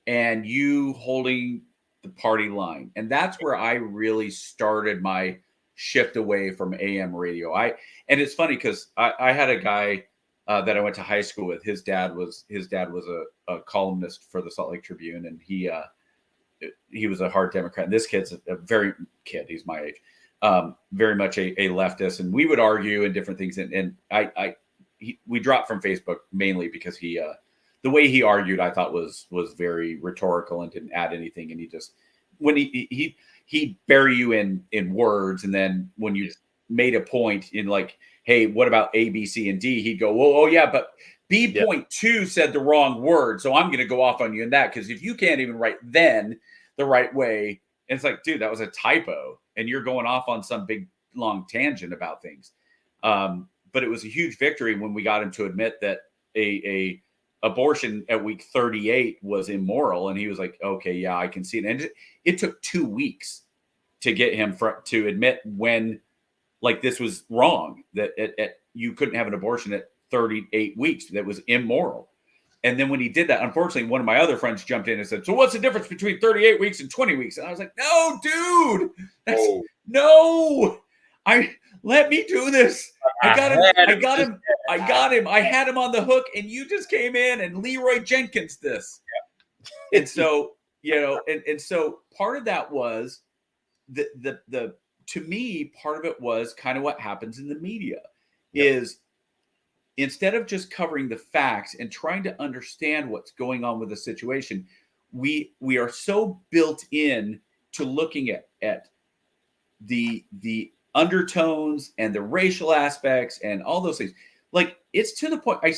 and you holding the party line. And that's where I really started my shift away from AM radio. And it's funny because I had a guy that I went to high school with. His dad was a columnist for the Salt Lake Tribune, and he was a hard Democrat. And this kid's he's my age, very much a leftist. And we would argue and different things. And we dropped from Facebook mainly because the way he argued, I thought was very rhetorical and didn't add anything. And he just, when he'd bury you in words. And then when you made a point in, like, hey, what about A, B, C, and D? He'd go, oh yeah, but B.2 said the wrong word. So I'm going to go off on you in that. Because if you can't even write then the right way, and it's like, dude, that was a typo. And you're going off on some big, long tangent about things. But it was a huge victory when we got him to admit that a abortion at week 38 was immoral. And he was like, okay, yeah, I can see it. And it took 2 weeks to get him to admit when, like, this was wrong, that you couldn't have an abortion at 38 weeks. That was immoral. And then when he did that, unfortunately, one of my other friends jumped in and said, so what's the difference between 38 weeks and 20 weeks? And I was like, no, dude, no, let me do this. I got him. I had him on the hook, and you just came in and Leroy Jenkins this. And so, and so part of that was the to me, part of it was kind of what happens in the media is, instead of just covering the facts and trying to understand what's going on with the situation, we are so built in to looking at the undertones and the racial aspects and all those things. Like, it's to the point, I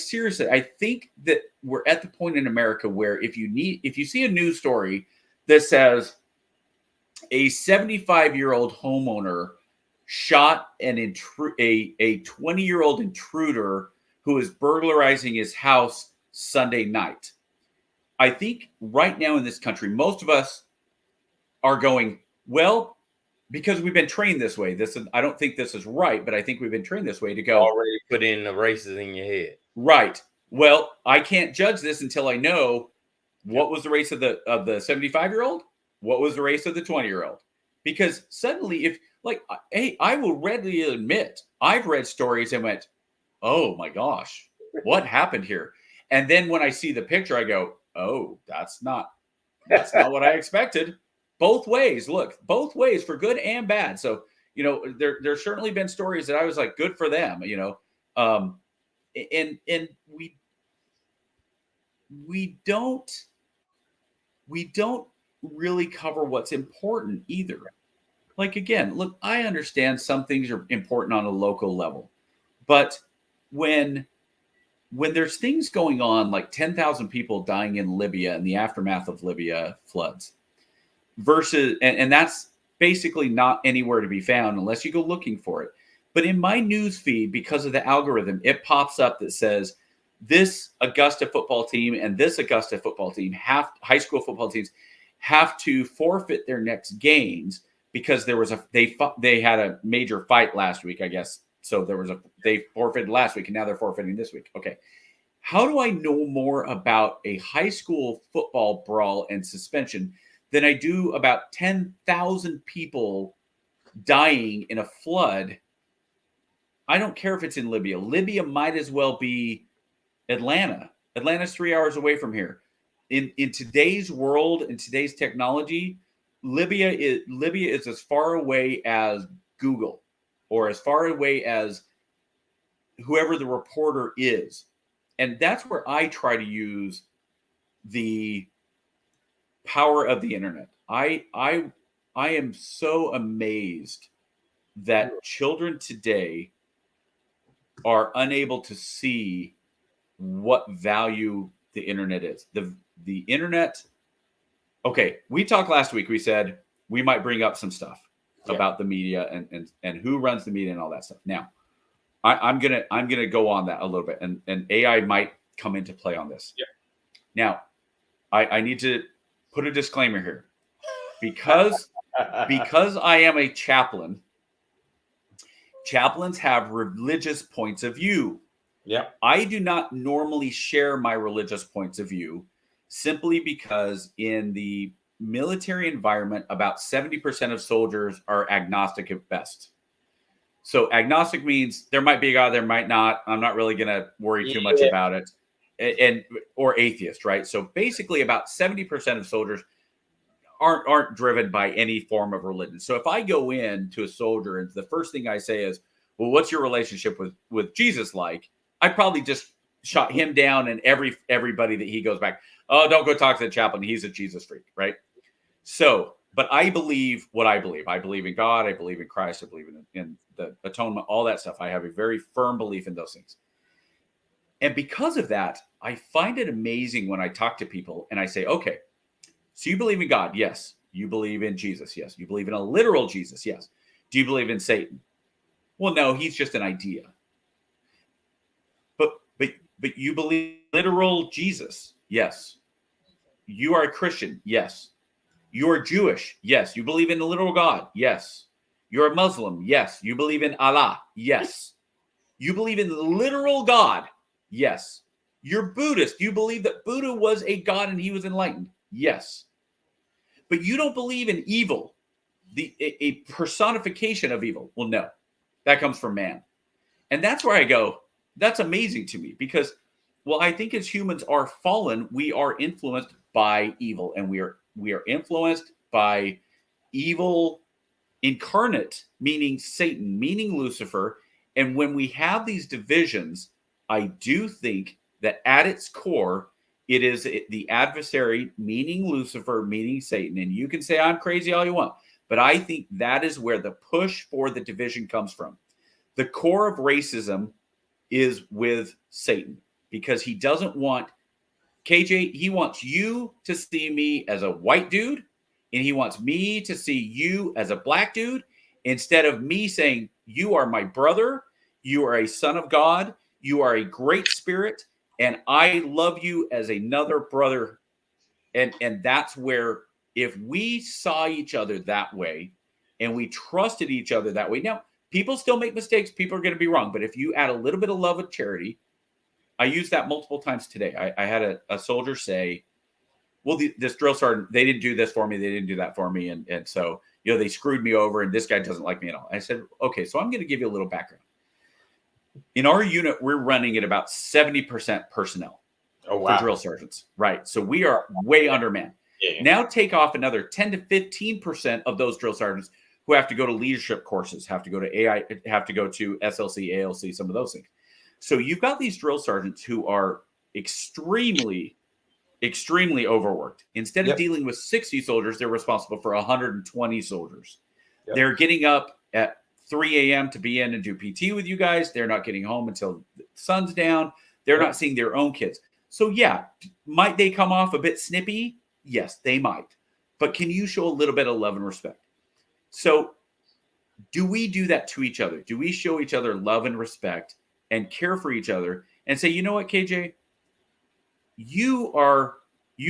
think that we're at the point in America where if you see a news story that says a 75-year-old homeowner shot a 20-year-old intruder who is burglarizing his house Sunday night, I think right now in this country, most of us are going, well, because we've been trained this way. I don't think this is right, but I think we've been trained this way to go. Already put in the races in your head. Right. Well, I can't judge this until I know what was the race of the 75-year-old, what was the race of the 20-year-old. Because suddenly, I will readily admit, I've read stories and went, oh my gosh, what happened here? And then when I see the picture, I go, oh, that's not what I expected. Both ways, both ways, for good and bad. So, there's certainly been stories that I was like, good for them, and we don't really cover what's important either. Like, again, look, I understand some things are important on a local level, but when there's things going on, like 10,000 people dying in Libya in the aftermath of Libya floods, versus, and that's basically not anywhere to be found unless you go looking for it. But in my news feed, because of the algorithm, it pops up that says this Augusta football team and this Augusta football team, high school football teams, have to forfeit their next games because they had a major fight last week, I guess. So they forfeited last week and now they're forfeiting this week. Okay. How do I know more about a high school football brawl and suspension than I do about 10,000 people dying in a flood? I don't care if it's in Libya. Libya might as well be Atlanta. Atlanta's 3 hours away from here. In today's world, in today's technology, Libya is as far away as Google, or as far away as whoever the reporter is. And that's where I try to use the power of the internet. I am so amazed that children today are unable to see what value the internet is. The internet. Okay, we talked last week. We said we might bring up some stuff about the media and who runs the media and all that stuff. Now, I'm gonna go on that a little bit, and AI might come into play on this. Yeah. Now, I need to put a disclaimer here, because I am a chaplain. Chaplains have religious points of view. Yeah. I do not normally share my religious points of view, simply because in the military environment, about 70% of soldiers are agnostic at best. So agnostic means there might be a God, there might not. I'm not really going to worry too much about it. Or atheist, right? So basically about 70% of soldiers aren't driven by any form of religion. So if I go in to a soldier and the first thing I say is, well, what's your relationship with Jesus like? I probably just shot him down and everybody that he goes back, oh, don't go talk to the chaplain. He's a Jesus freak, right? So, but I believe what I believe. I believe in God. I believe in Christ. I believe in the atonement, all that stuff. I have a very firm belief in those things. And because of that, I find it amazing when I talk to people and I say, okay, so you believe in God? Yes. You believe in Jesus? Yes. You believe in a literal Jesus? Yes. Do you believe in Satan? Well, no, he's just an idea. But you believe literal Jesus? Yes. You are a Christian? Yes. You're Jewish. Yes. You believe in the literal God. Yes. You're a Muslim. Yes. You believe in Allah. Yes. You believe in the literal God. Yes. You're Buddhist. You believe that Buddha was a god and he was enlightened. Yes. But you don't believe in evil, a personification of evil. Well, no, that comes from man. And that's where I go, that's amazing to me because, well, I think as humans are fallen, we are influenced by evil, and we are influenced by evil incarnate, meaning Satan, meaning Lucifer. And when we have these divisions, I do think that at its core, it is the adversary, meaning Lucifer, meaning Satan. And you can say I'm crazy all you want, but I think that is where the push for the division comes from. The core of racism is with Satan because he doesn't want KJ. He wants you to see me as a white dude, and he wants me to see you as a black dude instead of me saying, you are my brother, you are a son of God, you are a great spirit, and I love you as another brother. And that's where, if we saw each other that way and we trusted each other that way. Now, people still make mistakes. People are going to be wrong. But if you add a little bit of love and charity, I used that multiple times today. I had a soldier say, well, this drill sergeant, they didn't do this for me. They didn't do that for me. And so, they screwed me over, and this guy doesn't like me at all. I said, okay, so I'm going to give you a little background. In our unit, we're running at about 70% personnel for drill sergeants. Right. So we are way undermanned. Yeah. Now take off another 10 to 15% of those drill sergeants who have to go to leadership courses, have to go to AI, have to go to SLC, ALC, some of those things. So you've got these drill sergeants who are extremely overworked. Instead of dealing with 60 soldiers, they're responsible for 120 soldiers. Yep. They're getting up at 3 a.m. to be in and do PT with you guys. They're not getting home until the sun's down. They're not seeing their own kids. So yeah, might they come off a bit snippy? Yes, they might. But can you show a little bit of love and respect? So do we do that to each other? Do we show each other love and respect and care for each other and say, you know what, KJ, you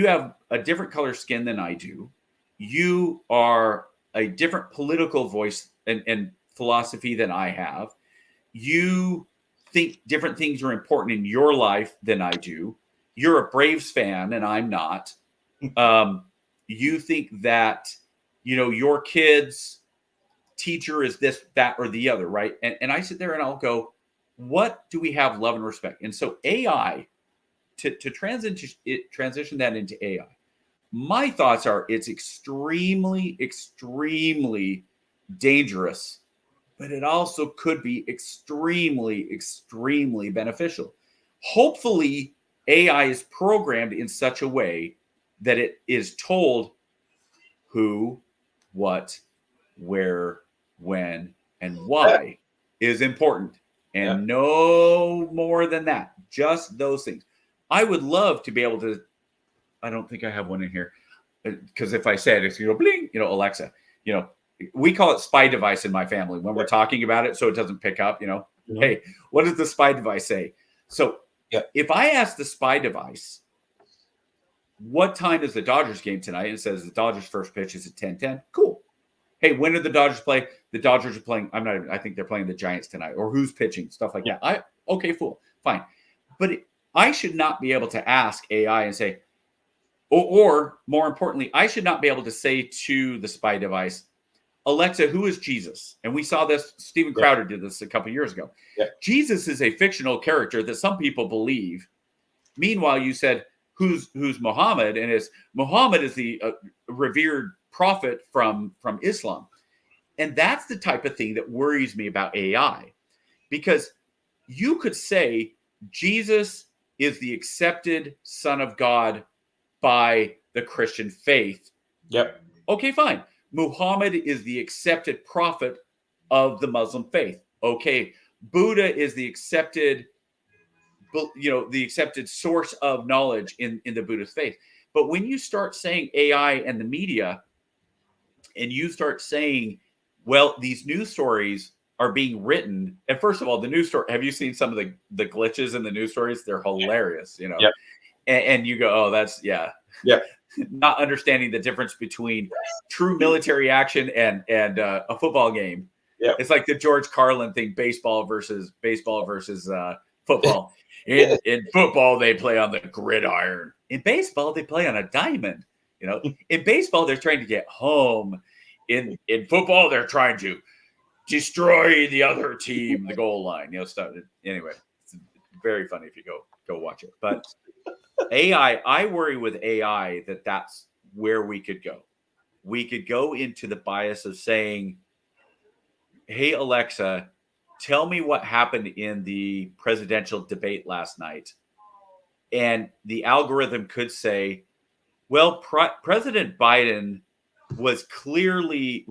have a different color skin than I do. You are a different political voice and philosophy than I have. You think different things are important in your life than I do. You're a Braves fan and I'm not. You think that, your kid's teacher is this, that, or the other, right? And I sit there and I'll go, what do we have love and respect? And so AI, to transition that into AI, my thoughts are it's extremely, extremely dangerous, but it also could be extremely, extremely beneficial. Hopefully, AI is programmed in such a way that it is told who, what, where, when, and why is important. And no more than that. Just those things. I would love to be able to, I don't think I have one in here, because if I said it's bling, Alexa, we call it spy device in my family when we're talking about it, so it doesn't pick up, hey, what does the spy device say? So if I ask the spy device, what time is the Dodgers game tonight? And it says the Dodgers first pitch is at 10:10. Cool. Hey, when did the Dodgers play? The Dodgers are playing. I think they're playing the Giants tonight, or who's pitching, stuff like that. Okay, cool, fine. But I should not be able to ask AI and say, or more importantly, I should not be able to say to the spy device, Alexa, who is Jesus? And we saw this, Steven Crowder did this a couple of years ago. Yeah. Jesus is a fictional character that some people believe. Meanwhile, you said, who's Muhammad? And Muhammad is the revered prophet from Islam. And that's the type of thing that worries me about AI. Because you could say Jesus is the accepted son of God by the Christian faith. Yep. Okay, fine. Muhammad is the accepted prophet of the Muslim faith. Okay. Buddha is the accepted, the accepted source of knowledge in the Buddhist faith. But when you start saying AI and the media, and you start saying, well, these news stories are being written. And first of all, the news story, have you seen some of the glitches in the news stories? They're hilarious, Yep. And you go, oh, that's, yeah. not understanding the difference between true military action and a football game. Yep. It's like the George Carlin thing: baseball versus football. In football, they play on the gridiron. In baseball, they play on a diamond. You know, in baseball, they're trying to get home. In football, they're trying to destroy the other team, the goal line. You know, stuff. Anyway, it's very funny if you go watch it. But AI, I worry with AI that's where we could go. We could go into the bias of saying, "Hey Alexa, tell me what happened in the presidential debate last night," and the algorithm could say, "Well, President Biden was clearly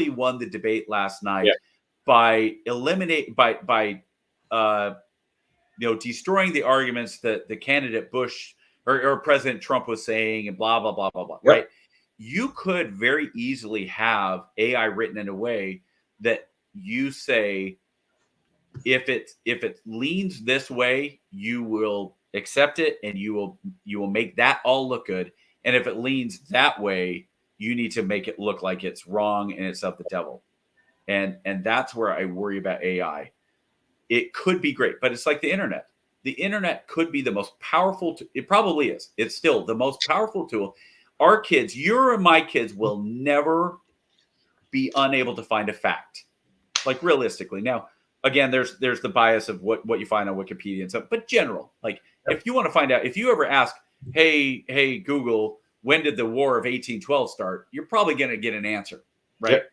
won the debate last night by destroying the arguments that the candidate Bush or President Trump was saying, and blah blah blah blah blah." Right? You could very easily have AI written in a way that you say, if it leans this way, you will accept it, and you will make that all look good. And if it leans that way, you need to make it look like it's wrong and it's of the devil. And that's where I worry about AI. It could be great, but it's like the internet. The internet could be the most powerful. It probably is. It's still the most powerful tool. Our kids, your and my kids, will never be unable to find a fact. Like realistically. Now, again, there's the bias of what you find on Wikipedia and stuff, but general. Like if you want to find out, if you ever ask, hey Google, when did the War of 1812 start? You're probably going to get an answer, right?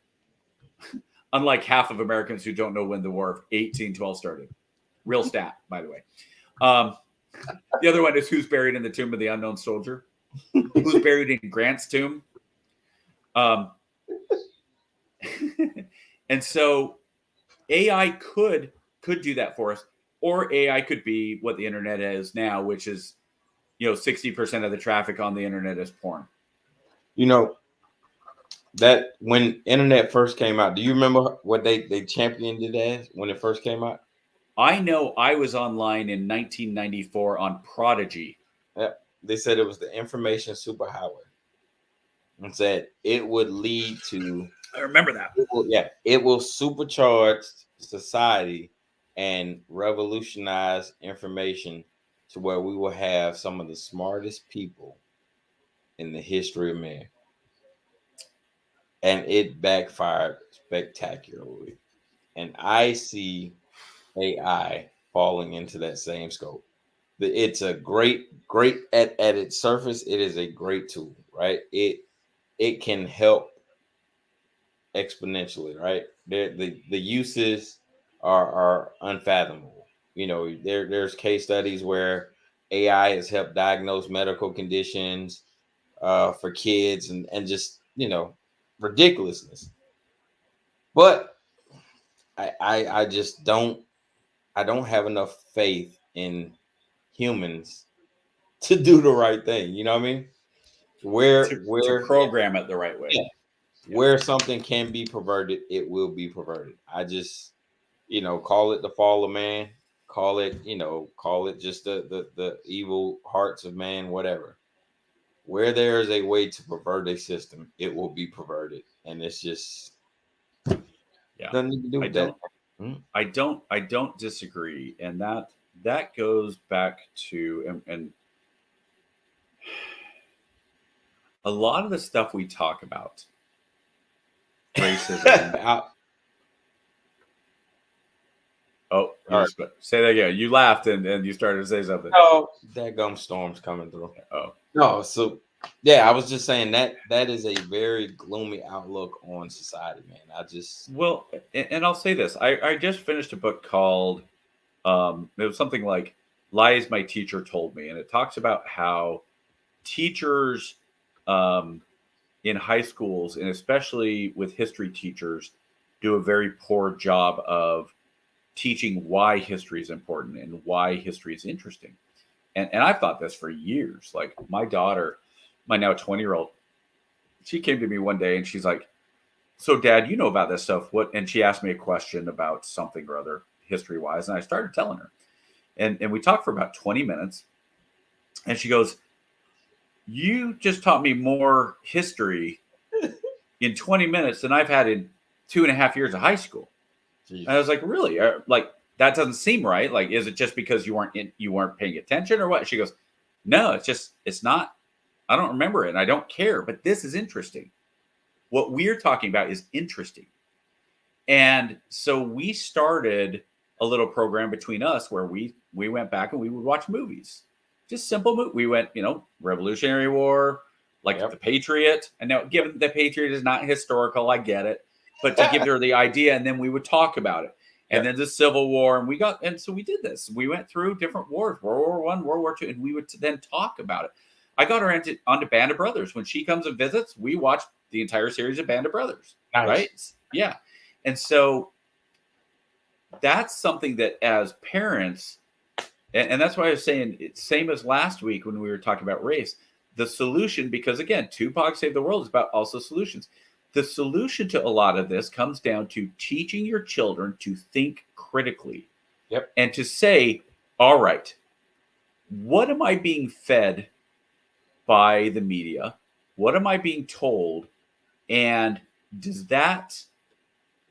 Yep. Unlike half of Americans who don't know when the War of 1812 started. Real stat, by the way. The other one is who's buried in the tomb of the unknown soldier. Who's buried in Grant's tomb. And so AI could do that for us, or AI could be what the internet is now, which is, 60% of the traffic on the internet is porn. That when internet first came out, do you remember what they championed it as when it first came out? I know I was online in 1994 on Prodigy. Yeah, they said it was the information superhighway, and said it would lead to. I remember that. It will supercharge society and revolutionize information to where we will have some of the smartest people in the history of man. And it backfired spectacularly. And I see AI falling into that same scope. It's a great at its surface. It is a great tool, right? It can help exponentially, right? The uses are unfathomable. There's case studies where AI has helped diagnose medical conditions for kids and just ridiculousness. But I just don't have enough faith in humans to do the right thing. You know what I mean? To program it the right way. Yeah. Where something can be perverted, it will be perverted. I just, call it the fall of man, call it just the evil hearts of man, whatever. Where there is a way to pervert a system, it will be perverted. And it's just nothing to do with that. I don't disagree. And that goes back to and a lot of the stuff we talk about. Racism. Oh, right. Say that again. You laughed and you started to say something. Oh, that gum storm's coming through. Oh, no. So, yeah, I was just saying that is a very gloomy outlook on society, man. And I'll say this. I just finished a book called it was something like Lies My Teacher Told Me, and it talks about how teachers in high schools, and especially with history teachers, do a very poor job of teaching why history is important and why history is interesting. And I've thought this for years. Like my daughter, my now 20-year-old, she came to me one day and she's like, "So Dad, you know about this stuff. What?" And she asked me a question about something or other history-wise. And I started telling her. And we talked for about 20 minutes. And she goes, you just taught me more history in 20 minutes than I've had in 2.5 years of high school. Jeez. And I was like, really? Like, that doesn't seem right. Like, is it just because you weren't paying attention or what? She goes, no, it's not. I don't remember it and I don't care, but this is interesting. What we're talking about is interesting. And so we started a little program between us where we went back and we would watch movies, just simple movies. We went, Revolutionary War, like The Patriot. And now, given The Patriot is not historical, I get it, but to give her the idea, and then we would talk about it. And then the Civil War, and so we did this. We went through different wars, World War I, World War II, and we would then talk about it. I got her onto Band of Brothers. When she comes and visits, we watch the entire series of Band of Brothers. Nice. Right? Yeah. And so that's something that as parents, and that's why I was saying, it's same as last week when we were talking about race, the solution, because again, POGS Save the World is about also solutions. The solution to a lot of this comes down to teaching your children to think critically. And to say, all right, what am I being fed by the media? What am I being told? And does that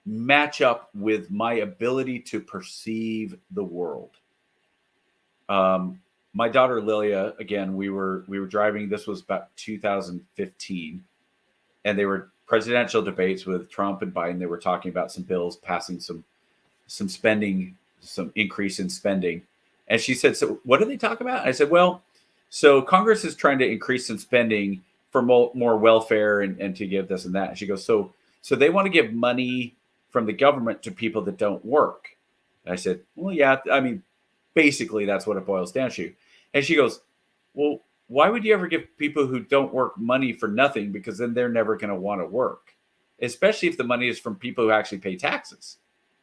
match up with my ability to perceive the world? My daughter Lilia, again, we were driving. This was about 2015, and they were presidential debates with Trump and Biden. They were talking about some bills passing, some spending, some increase in spending. And she said, "So what do they talk about?" I said, "Well, so Congress is trying to increase some spending for more welfare and to give this and that." And she goes, so they want to give money from the government to people that don't work. And I said, well, yeah, I mean, basically that's what it boils down to. And she goes, well, why would you ever give people who don't work money for nothing? Because then they're never going to want to work, especially if the money is from people who actually pay taxes,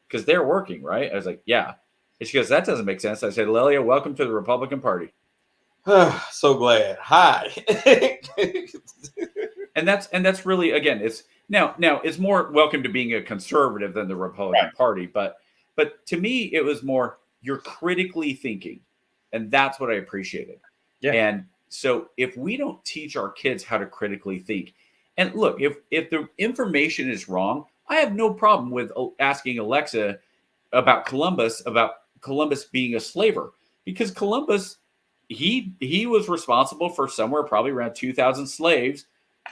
because they're working, right? I was like, yeah. And she goes, that doesn't make sense. I said, Lilia, welcome to the Republican Party. So glad. Hi. and that's really, again, it's now it's more welcome to being a conservative than the Republican Party, but to me it was more, you're critically thinking, and that's what I appreciated. And so if we don't teach our kids how to critically think, and look, if the information is wrong, I have no problem with asking Alexa about Columbus being a slaver, because Columbus, he was responsible for somewhere probably around 2,000 slaves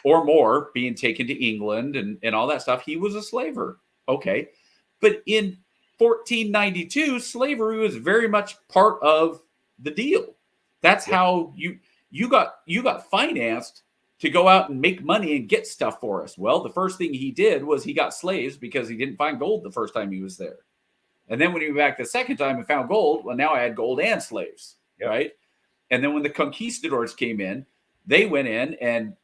or more being taken to England and all that stuff. He was a slaver. Okay. But in 1492, slavery was very much part of the deal. That's how you got financed to go out and make money and get stuff for us. Well, the first thing he did was he got slaves because he didn't find gold the first time he was there. And then when he went back the second time and found gold, well, now I had gold and slaves, right? And then when the conquistadors came in, they went in and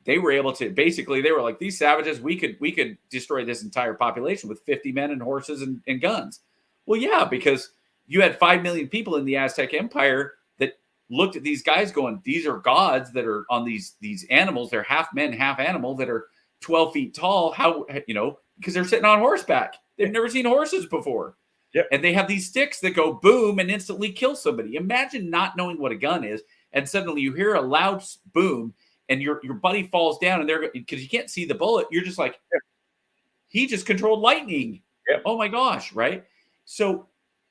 they were able to, basically, they were like, these savages, we could destroy this entire population with 50 men and horses and guns. Well, yeah, because you had 5 million people in the Aztec Empire that looked at these guys going, these are gods that are on these animals. They're half men, half animal that are 12 feet tall. How, because they're sitting on horseback. They've never seen horses before. And they have these sticks that go boom and instantly kill somebody. Imagine not knowing what a gun is, and suddenly you hear a loud boom, and your buddy falls down, and they're, because you can't see the bullet, you're just like, he just controlled lightning. Oh my gosh, right? So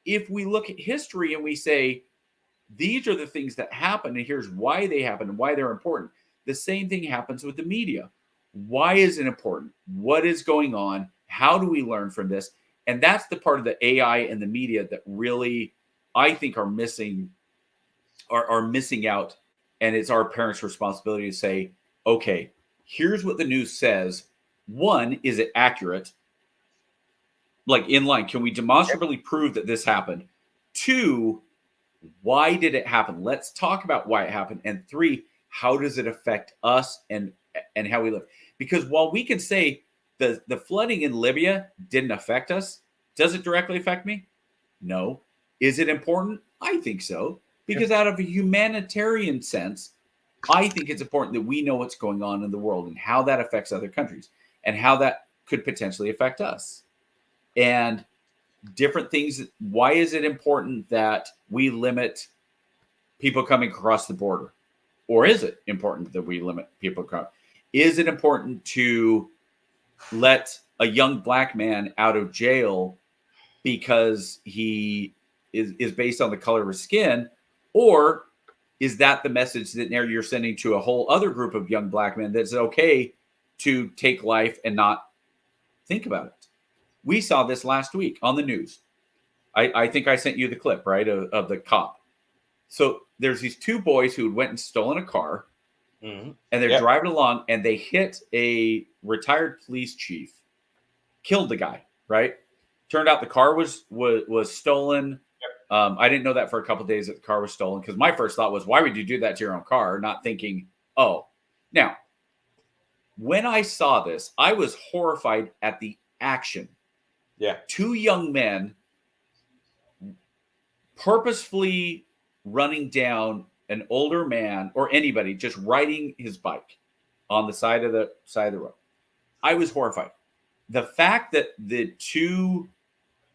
if we look at history and we say, these are the things that happen, and here's why they happen and why they're important, the same thing happens with the media. Why is it important? What is going on? How do we learn from this? And that's the part of the AI and the media that really, I think, are missing out. And it's our parents' responsibility to say, okay, here's what the news says. One, is it accurate? Like, in line, can we demonstrably prove that this happened? Two, why did it happen? Let's talk about why it happened. And three, how does it affect us and how we live? Because while we can say the flooding in Libya didn't affect us, does it directly affect me? No. Is it important? I think so. Because out of a humanitarian sense, I think it's important that we know what's going on in the world and how that affects other countries and how that could potentially affect us. And different things. Why is it important that we limit people coming across the border? Or is it important that we limit people of color? Is it important to let a young black man out of jail because he is based on the color of his skin? Or is that the message that now you're sending to a whole other group of young black men that it's okay to take life and not think about it? We saw this last week on the news. I think I sent you the clip, right, of the cop. So there's these two boys who went and stolen a car, and they're driving along, and they hit a retired police chief, killed the guy, right? Turned out the car was stolen. I didn't know that for a couple of days that the car was stolen, because my first thought was, why would you do that to your own car? Not thinking, oh. Now, when I saw this, I was horrified at the action. Yeah. Two young men purposefully running down an older man or anybody just riding his bike on the side of the road. I was horrified. The fact that the two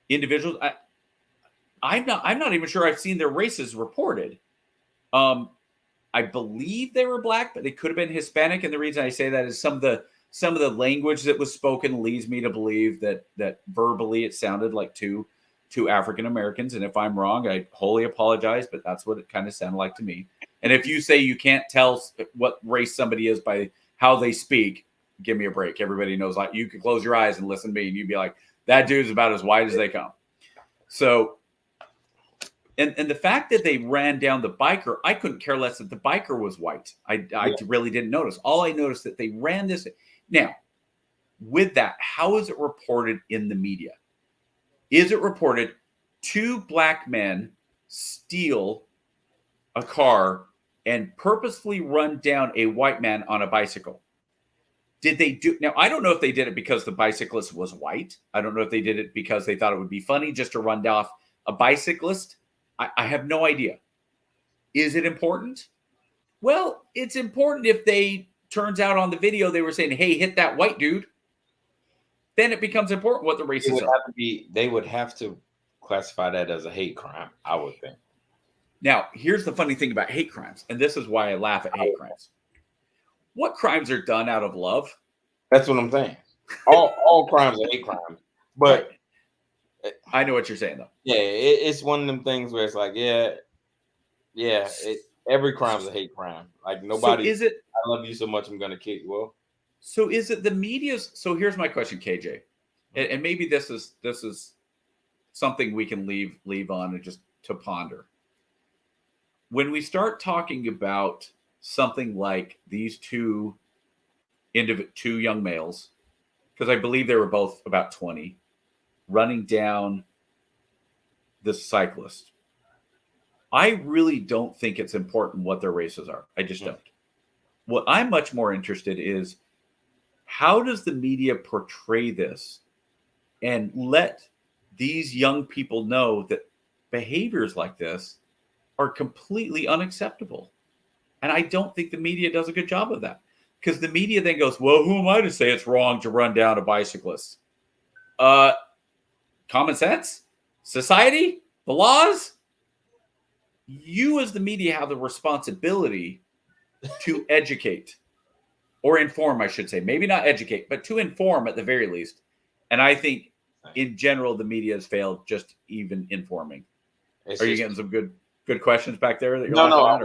individuals, I'm not even sure I've seen their races reported. I believe they were black, but they could have been Hispanic. And the reason I say that is some of the language that was spoken leads me to believe that verbally it sounded like two African Americans. And if I'm wrong, I wholly apologize, but that's what it kind of sounded like to me. And if you say you can't tell what race somebody is by how they speak, give me a break. Everybody knows, like, you could close your eyes and listen to me and you'd be like, that dude's about as white as they come. So, and the fact that they ran down the biker, I couldn't care less that the biker was white. I really didn't notice. All I noticed that they ran this. Now, with that, how is it reported in the media? Is it reported two black men steal a car and purposefully run down a white man on a bicycle? Did they do? Now, I don't know if they did it because the bicyclist was white. I don't know if they did it because they thought it would be funny just to run off a bicyclist. I have no idea. Is it important? Well, it's important if turns out on the video they were saying, hey, hit that white dude. Then it becomes important what the races are. They would have to classify that as a hate crime, I would think. Now, here's the funny thing about hate crimes, and this is why I laugh at hate crimes. What crimes are done out of love? That's what I'm saying. All crimes are hate crimes. But I know what you're saying, though. Yeah, it's one of them things where it's like, every crime's a hate crime. Like, nobody. So is it? I love you so much, I'm gonna kick you. Well, so is it the media's? So here's my question, KJ, and maybe this is something we can leave on and just to ponder. When we start talking about something like these two young males, because I believe they were both about 20, running down the cyclist, I really don't think it's important what their races are. I just don't. What I'm much more interested is, how does the media portray this and let these young people know that behaviors like this are completely unacceptable? And I don't think the media does a good job of that, because the media then goes, well, who am I to say it's wrong to run down a bicyclist? Common sense? Society? The laws? You as the media have the responsibility to educate or inform, I should say. Maybe not educate, but to inform at the very least. And I think in general, the media has failed just even informing. Are you getting some good questions back there? That you're no. I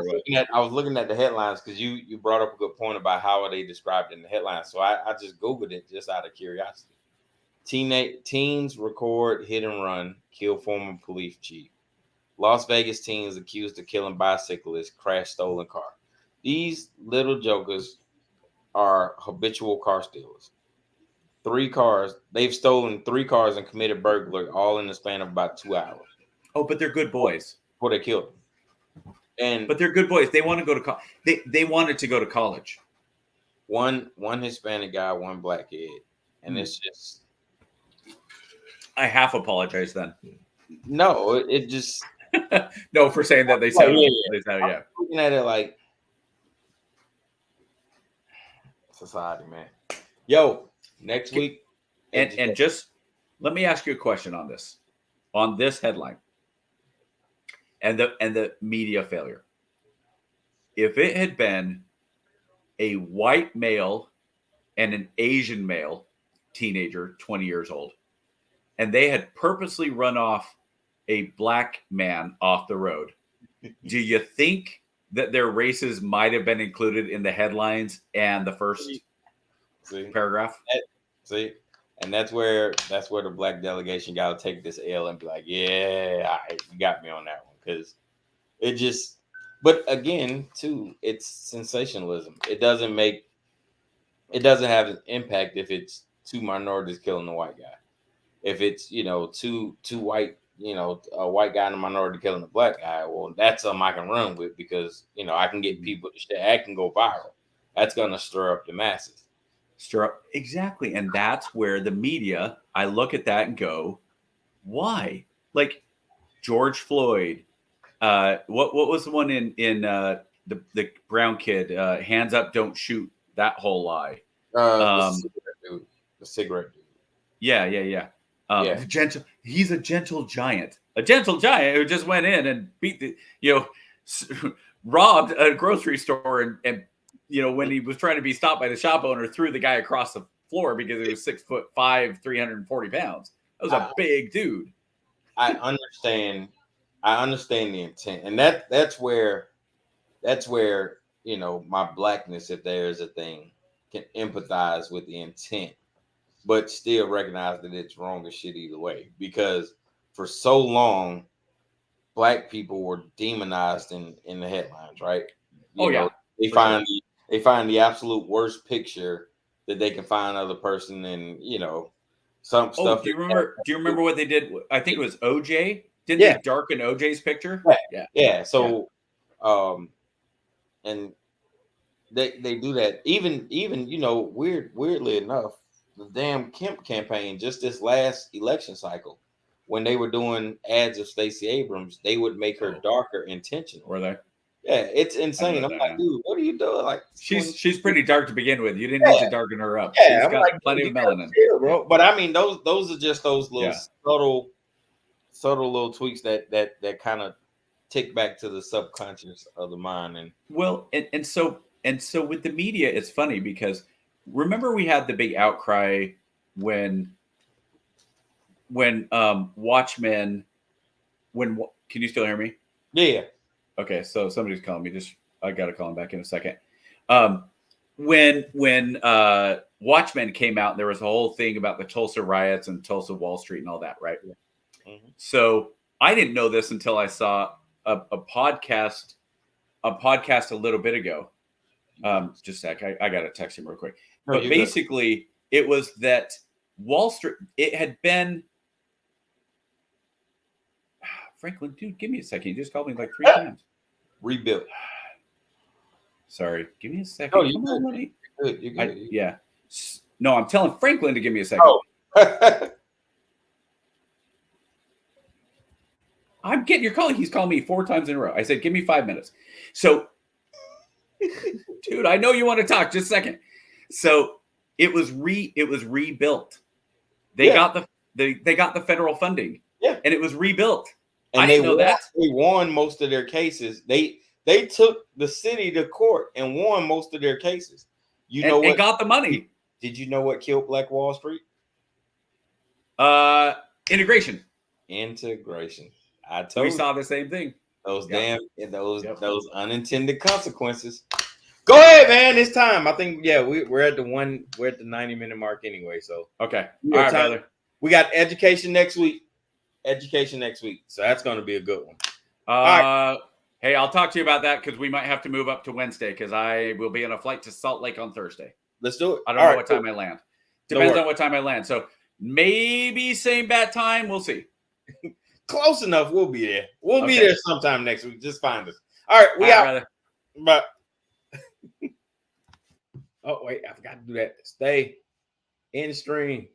was looking at the headlines because you brought up a good point about how are they described in the headlines. So I just Googled it just out of curiosity. Teens record hit and run, kill former police chief. Las Vegas teens accused of killing bicyclist, crash stolen car. These little jokers are habitual car stealers. 3 cars. They've stolen 3 cars and committed burglary all in the span of about 2 hours. Oh, but they're good boys. Before they killed them. But they're good boys. They want to go to college. They wanted to go to college. One Hispanic guy, one black kid. And it's just, I half apologize then. No, it just no, for saying that they sound I'm looking at it like society, man. Yo, next week. And just let me ask you a question on this headline and the media failure. if it had been a white male and an Asian male teenager, 20 years old, and they had purposely run off a black man off the road, do you think that their races might have been included in the headlines and the first paragraph? See, and that's where the black delegation got to take this L and be like, yeah, all right, you got me on that one, because it just. But again, too, it's sensationalism. It doesn't have an impact if it's two minorities killing a white guy. If it's, two white, a white guy and a minority killing a black guy, well, that's something I can run with, because, I can get people to share. I can go viral. That's going to stir up the masses. Exactly. And that's where the media, I look at that and go, why? Like George Floyd, what was the one in the brown kid, hands up, don't shoot, that whole lie. The cigarette dude. Yeah. He's a gentle giant who just went in and beat robbed a grocery store and when he was trying to be stopped by the shop owner, threw the guy across the floor because he was 6'5", 340 pounds. That was a big dude. I understand the intent, and that's where my blackness, if there is a thing, can empathize with the intent, but still recognize that it's wrong as shit either way, because for so long black people were demonized in the headlines, right? They find the absolute worst picture that they can find of the person, and some stuff. Do you remember what they did? I think it was OJ. Didn't they darken OJ's picture? Yeah. So, and they do that. Even weirdly enough, the damn Kemp campaign, just this last election cycle, when they were doing ads of Stacey Abrams, they would make her darker intentionally. Were they? Yeah, it's insane. I'm like, dude, what are you doing? Like, she's pretty dark to begin with. You didn't need to darken her up. Yeah, she's got plenty of melanin, bro. But I mean, those are just those little subtle little tweaks that kind of tick back to the subconscious of the mind. And and so with the media, it's funny because remember we had the big outcry when Watchmen. Can you still hear me? Yeah. Okay, so somebody's calling me. I got to call him back in a second. When Watchmen came out, there was a whole thing about the Tulsa riots and Tulsa Wall Street and all that, right? Yeah. Mm-hmm. So I didn't know this until I saw a podcast a little bit ago. Just a sec. I got to text him real quick. No, but basically, it was that Wall Street. It had been. Franklin, dude, give me a second. You just called me like 3 times. Rebuilt. Sorry. Give me a second. No, you're good. Yeah. No, I'm telling Franklin to give me a second. Oh. I'm getting your call. He's called me 4 times in a row. I said, give me 5 minutes. So, dude, I know you want to talk. Just a second. So it was rebuilt. They got the federal funding. Yeah. And it was rebuilt. And they won most of their cases. They took the city to court and won most of their cases. And got the money. Did you know what killed Black Wall Street? Integration. I told you. We saw the same thing. Those those unintended consequences. Go ahead, man. It's time. I think we're at the 90-minute mark anyway. So okay. All right, brother. We got education next week. So that's going to be a good one. All right. Hey, I'll talk to you about that because we might have to move up to Wednesday because I will be on a flight to Salt Lake on Thursday. Let's do it. I don't know what time I land. Depends on what time I land. So maybe same bat time. We'll see. Close enough. We'll be there. We'll be there sometime next week. Just find us. All right. We out. Brother. But oh, wait. I forgot to do that. Stay in stream.